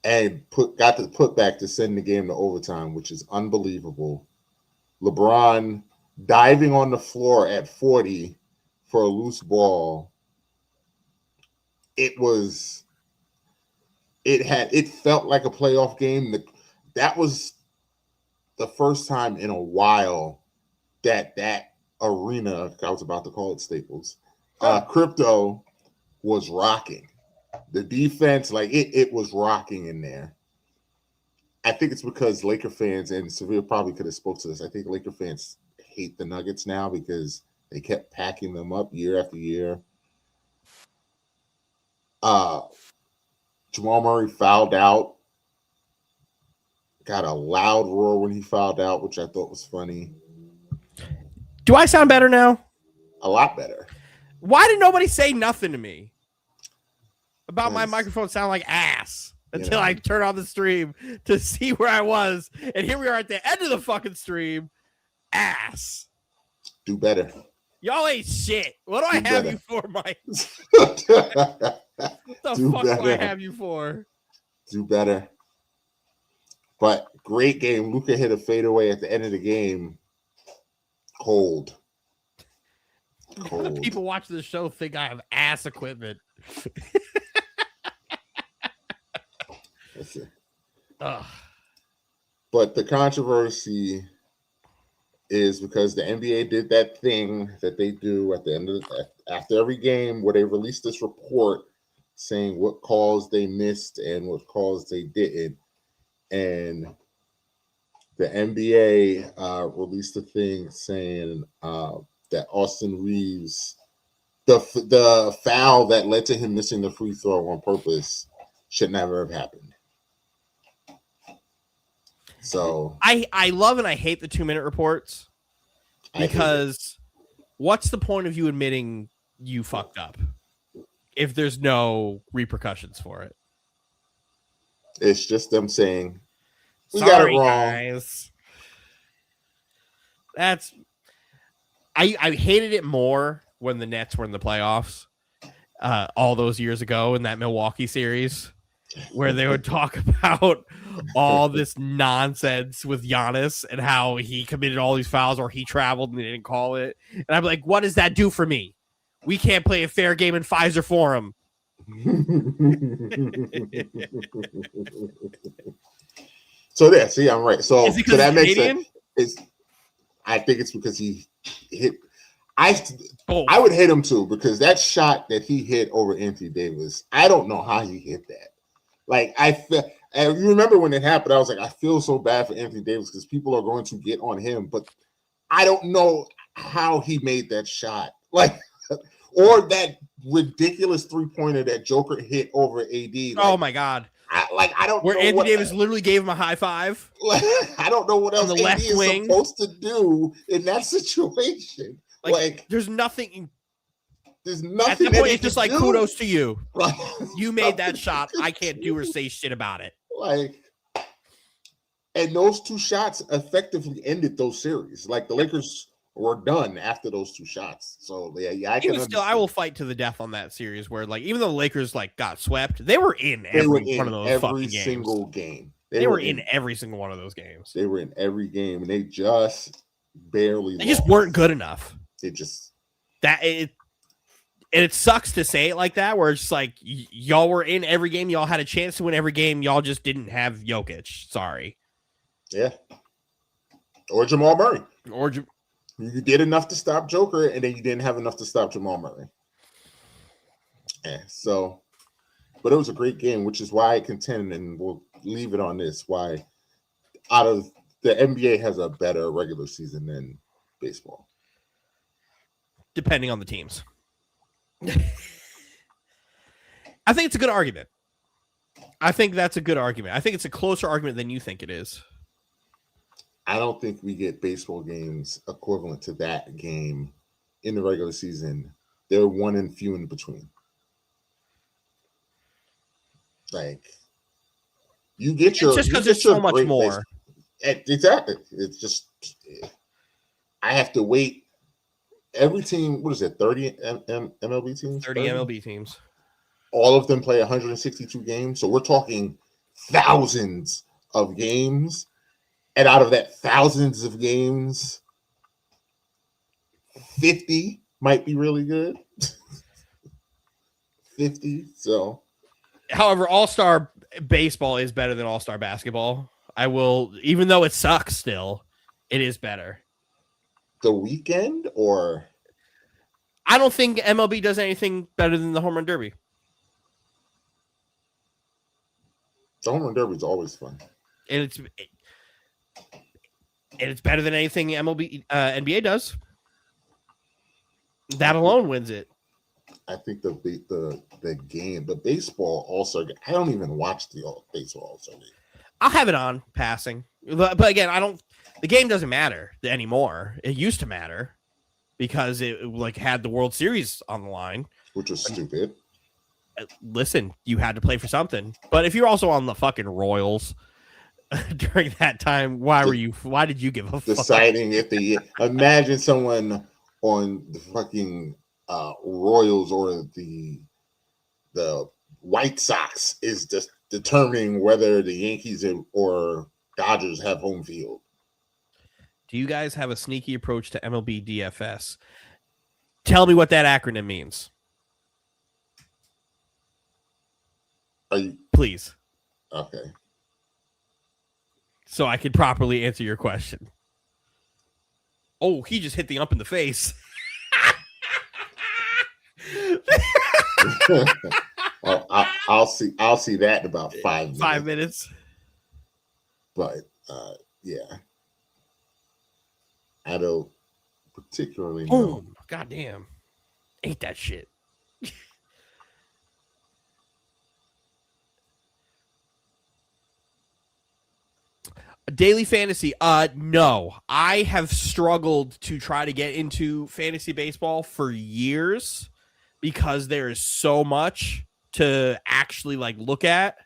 Speaker 1: and got the putback to send the game to overtime, which is unbelievable. LeBron diving on the floor at 40 for a loose ball it felt like a playoff game. That was the first time in a while that arena, I was about to call it Staples, Crypto was rocking. The defense, like it was rocking in there. I think it's because Laker fans, and Severe probably could have spoke to this, I think Laker fans hate the Nuggets now because they kept packing them up year after year. Jamal Murray fouled out. Got a loud roar when he fouled out, which I thought was funny.
Speaker 4: Do I sound better now?
Speaker 1: A lot better.
Speaker 4: Why did nobody say nothing to me about my microphone sound like ass until I turn on the stream to see where I was? And here we are at the end of the fucking stream. Ass.
Speaker 1: Do better.
Speaker 4: Y'all ain't shit. What do I have you for, Mike?
Speaker 1: What
Speaker 4: the fuck do I have you for?
Speaker 1: Do better. But great game. Luka hit a fadeaway at the end of the game. Cold.
Speaker 4: People watching the show think I have ass equipment.
Speaker 1: That's it. But the controversy is because the NBA did that thing that they do at the end of after every game where they released this report saying what calls they missed and what calls they didn't. And the NBA released a thing saying that Austin Reeves, the foul that led to him missing the free throw on purpose should never have happened. So
Speaker 4: I love and I hate the 2-minute reports because what's the point of you admitting you fucked up if there's no repercussions for it?
Speaker 1: It's just them saying we
Speaker 4: Sorry,
Speaker 1: got it wrong.
Speaker 4: Guys. That's I hated it more when the Nets were in the playoffs all those years ago in that Milwaukee series where they would talk about all this nonsense with Giannis and how he committed all these fouls or he traveled and they didn't call it. And I'm like, what does that do for me? We can't play a fair game in Pfizer Forum.
Speaker 1: So there, see, I'm right. So that makes
Speaker 4: Canadian?
Speaker 1: sense. I think it's because he hit. I would hit him too because that shot that he hit over Anthony Davis, I don't know how he hit that. Like and you remember when it happened, I was like, I feel so bad for Anthony Davis because people are going to get on him, but I don't know how he made that shot. Like, or that ridiculous 3-pointer that Joker hit over AD. Like,
Speaker 4: oh my God.
Speaker 1: I don't
Speaker 4: where
Speaker 1: know
Speaker 4: Anthony Davis literally gave him a high five.
Speaker 1: Like, I don't know what else
Speaker 4: on the left wing
Speaker 1: is supposed to do in that situation. Like
Speaker 4: there's nothing.
Speaker 1: There's nothing.
Speaker 4: At that point, it's just like
Speaker 1: do.
Speaker 4: Kudos to you.
Speaker 1: Right.
Speaker 4: You made that shot. I can't do or say shit about it.
Speaker 1: Like, and those two shots effectively ended those series. Like the Lakers were done after those two shots. So yeah,
Speaker 4: I will fight to the death on that series where like even though the Lakers like got swept, they were in every one of those fucking
Speaker 1: single
Speaker 4: games.
Speaker 1: Game.
Speaker 4: They were in every single one of those games.
Speaker 1: They were in every game, and they just barely.
Speaker 4: They just weren't good enough.
Speaker 1: It just
Speaker 4: and it sucks to say it like that, where it's just like y'all were in every game, y'all had a chance to win every game, y'all just didn't have Jokic. Sorry.
Speaker 1: Yeah. Or Jamal Murray.
Speaker 4: You
Speaker 1: did enough to stop Joker, and then you didn't have enough to stop Jamal Murray. Yeah, so, but it was a great game, which is why I contend, and we'll leave it on this, why out of the NBA has a better regular season than baseball.
Speaker 4: Depending on the teams. I think it's a good argument. I think that's a good argument. I think it's a closer argument than you think it is.
Speaker 1: I don't think we get baseball games equivalent to that game in the regular season. They're one and few in between. Like, you get your.
Speaker 4: It's just because there's so much more.
Speaker 1: Exactly. It's just, I have to wait. Every team, what is it, 30 MLB teams?
Speaker 4: 30 MLB teams.
Speaker 1: All of them play 162 games. So we're talking thousands of games. And out of that thousands of games, 50 might be really good. 50. So,
Speaker 4: however, All-Star baseball is better than All-Star basketball. I will, even though it sucks still, it is better.
Speaker 1: The weekend, or
Speaker 4: I don't think MLB does anything better than the Home Run Derby.
Speaker 1: the home run derby is always fun.
Speaker 4: And it's better than anything NBA does. That alone wins it.
Speaker 1: I think the game, the baseball All-Star game, I don't even watch the baseball All-Star game.
Speaker 4: I'll have it on passing, but again, the game doesn't matter anymore. It used to matter because it like had the World Series on the line,
Speaker 1: Which was stupid.
Speaker 4: Listen, you had to play for something. But if you're also on the fucking Royals during that time, why did you give a fuck?
Speaker 1: Deciding if imagine someone on the fucking Royals or the White Sox is just determining whether the Yankees or Dodgers have home field.
Speaker 4: Do you guys have a sneaky approach to MLB DFS? Tell me what that acronym means. Please.
Speaker 1: Okay.
Speaker 4: So I can properly answer your question. Oh, he just hit the ump in the face.
Speaker 1: Well, I'll see that in about 5 minutes.
Speaker 4: 5 minutes.
Speaker 1: But yeah. I don't particularly know.
Speaker 4: Oh, goddamn. Ain't that shit. Daily fantasy. No. I have struggled to try to get into fantasy baseball for years because there is so much to actually like look at.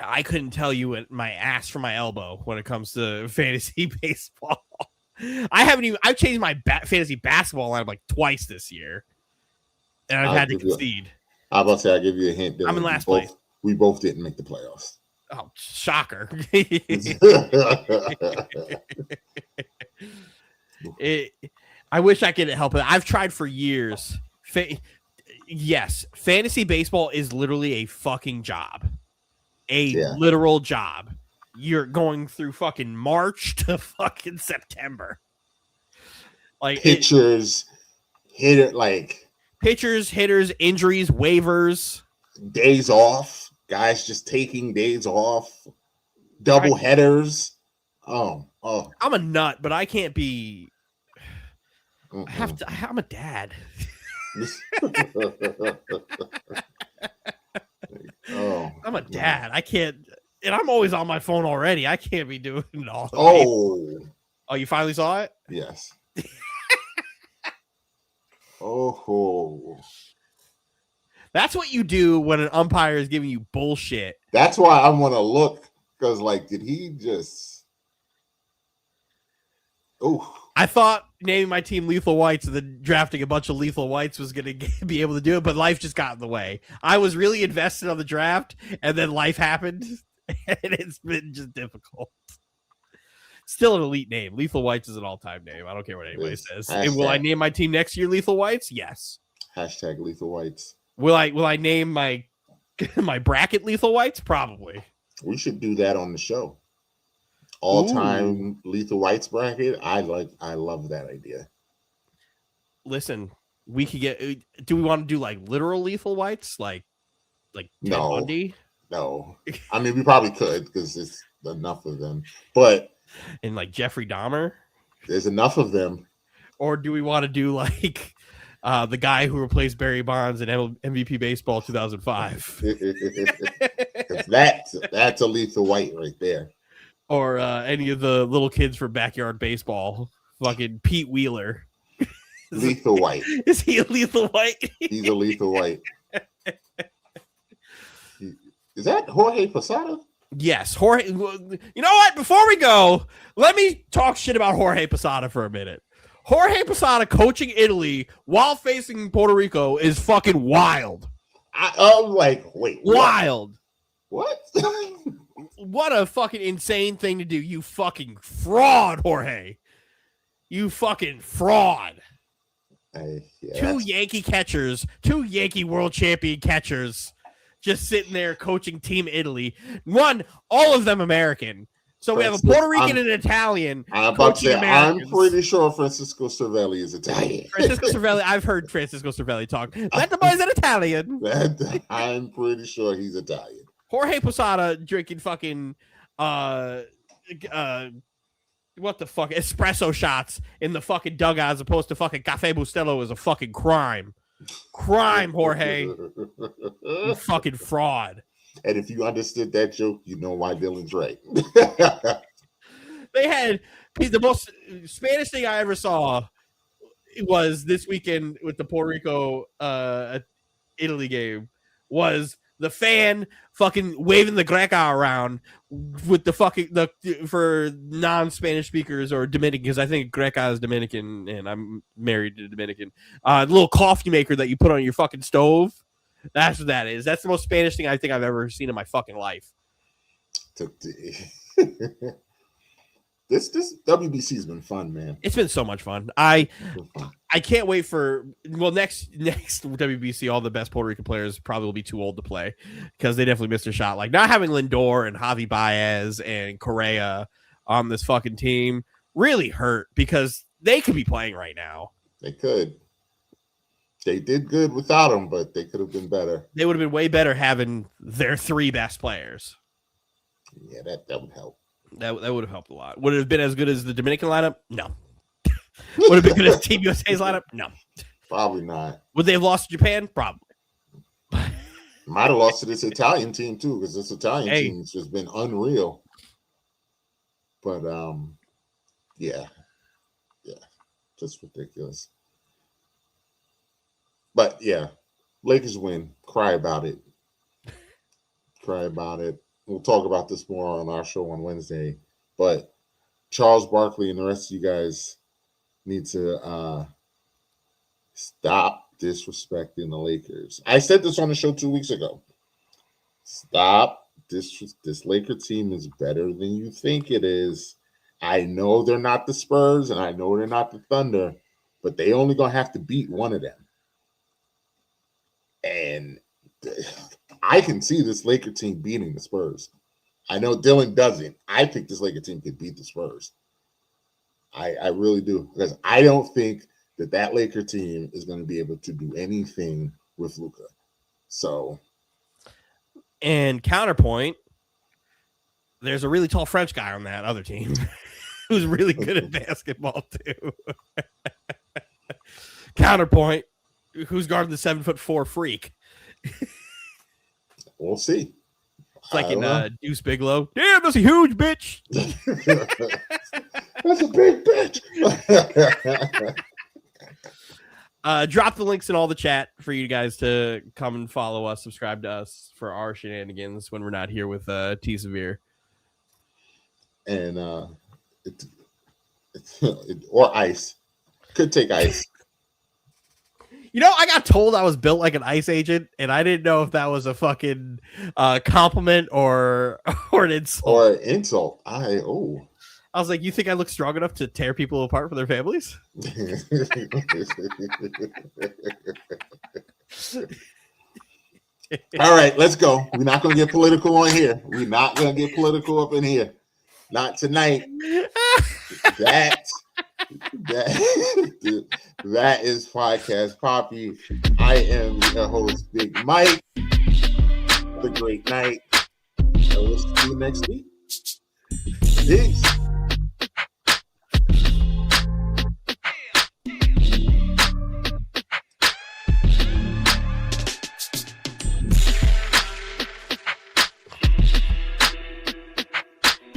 Speaker 4: I couldn't tell you my ass from my elbow when it comes to fantasy baseball. I've changed my fantasy basketball lineup like twice this year, and I've had to concede.
Speaker 1: I was about to say, I'll give you a hint.
Speaker 4: I'm in last place.
Speaker 1: We both didn't make the playoffs.
Speaker 4: Oh, shocker. I wish I could help it. I've tried for years. Yes, fantasy baseball is literally a fucking job. Literal job. You're going through fucking March to fucking September. Like
Speaker 1: pitchers, hitters,
Speaker 4: injuries, waivers,
Speaker 1: days off. Guys just taking days off, double headers. Oh!
Speaker 4: I'm a nut, but I can't be. I'm a dad. I'm a dad. I can't, and I'm always on my phone already. I can't be doing it all. Oh, you finally saw it?
Speaker 1: Yes. Oh.
Speaker 4: That's what you do when an umpire is giving you bullshit.
Speaker 1: That's why I want to look, because, like, did he just... Oh.
Speaker 4: I thought naming my team Lethal Whites and then drafting a bunch of Lethal Whites was going to be able to do it, but life just got in the way. I was really invested on the draft, and then life happened, and it's been just difficult. Still an elite name. Lethal Whites is an all-time name. I don't care what anybody says. And will I name my team next year Lethal Whites? Yes.
Speaker 1: Hashtag Lethal Whites.
Speaker 4: Will I name my bracket Lethal Whites? Probably.
Speaker 1: We should do that on the show. All-time Lethal Whites bracket. I love that idea.
Speaker 4: Listen, we could get. Do we want to do like literal Lethal Whites, like Ted Bundy?
Speaker 1: No. I mean, we probably could because it's enough of them. But
Speaker 4: and like Jeffrey Dahmer,
Speaker 1: there's enough of them. Or
Speaker 4: do we want to do like the guy who replaced Barry Bonds in MVP Baseball 2005?
Speaker 1: That's a Lethal White right there.
Speaker 4: Or any of the little kids from Backyard Baseball, fucking Pete Wheeler.
Speaker 1: Lethal White.
Speaker 4: Is he a Lethal White?
Speaker 1: He's a Lethal White. Is that Jorge Posada?
Speaker 4: Yes, Jorge. You know what? Before we go, let me talk shit about Jorge Posada for a minute. Jorge Posada coaching Italy while facing Puerto Rico is fucking wild.
Speaker 1: I'm like, wait,
Speaker 4: wild.
Speaker 1: What?
Speaker 4: What a fucking insane thing to do. You fucking fraud, Jorge. You fucking fraud. Two Yankee catchers, two Yankee world champion catchers, just sitting there coaching Team Italy. All of them American. So we have a Puerto Rican and an Italian.
Speaker 1: I'm about to say, I'm pretty sure Francisco Cervelli is Italian.
Speaker 4: Francisco Cervelli, I've heard Francisco Cervelli talk. That the boy's an Italian.
Speaker 1: I'm pretty sure he's Italian.
Speaker 4: Jorge Posada drinking fucking what the fuck espresso shots in the fucking dugout as opposed to fucking Cafe Bustelo is a fucking crime. Jorge. You fucking fraud.
Speaker 1: And if you understood that joke, you know why Dylan's right.
Speaker 4: The most Spanish thing I ever saw was this weekend with the Puerto Rico Italy game was the fan fucking waving the Greca around with the for non-Spanish speakers or Dominican, because I think Greca is Dominican and I'm married to a Dominican. The little coffee maker that you put on your fucking stove. That's what that is. That's the most Spanish thing I think I've ever seen in my fucking life.
Speaker 1: This WBC has been fun, man.
Speaker 4: It's been so much fun. I can't wait for next WBC. All the best Puerto Rican players probably will be too old to play because they definitely missed a shot. Like not having Lindor and Javi Baez and Correa on this fucking team really hurt because they could be playing right now.
Speaker 1: They could. They did good without them, but they could have been better.
Speaker 4: They would have been way better having their three best players.
Speaker 1: Yeah, that would help.
Speaker 4: That would have helped a lot. Would it have been as good as the Dominican lineup? No. Would it have been good as Team USA's lineup? No.
Speaker 1: Probably not.
Speaker 4: Would they have lost to Japan? Probably.
Speaker 1: Might have lost to this Italian team too, because this Italian team has just been unreal. But yeah, just ridiculous. But yeah, Lakers win. Cry about it. We'll talk about this more on our show on Wednesday. But Charles Barkley and the rest of you guys need to stop disrespecting the Lakers. I said this on the show 2 weeks ago. Stop. This Laker team is better than you think it is. I know they're not the Spurs, and I know they're not the Thunder, but they only going to have to beat one of them. And I can see this Laker team beating the Spurs. I know Dylan doesn't. I think this Laker team could beat the Spurs. I really do. Because I don't think that Laker team is going to be able to do anything with Luka. So.
Speaker 4: And counterpoint, there's a really tall French guy on that other team who's really good at basketball too. Counterpoint, who's guarding the 7'4" freak?
Speaker 1: We'll see.
Speaker 4: It's like in Deuce Bigalow. Damn, that's a huge bitch.
Speaker 1: That's a big bitch.
Speaker 4: Drop the links in all the chat for you guys to come and follow us, subscribe to us for our shenanigans when we're not here with T Severe.
Speaker 1: And or ice. Could take ice.
Speaker 4: You know, I got told I was built like an ice agent, and I didn't know if that was a fucking compliment or an insult.
Speaker 1: Or an insult. I
Speaker 4: was like, you think I look strong enough to tear people apart from their families?
Speaker 1: All right, let's go. We're not going to get political on here. We're not going to get political up in here. Not tonight. That is Podcast Poppy. I am your host, Big Mike. Have a great night. And we'll see you next week. Peace.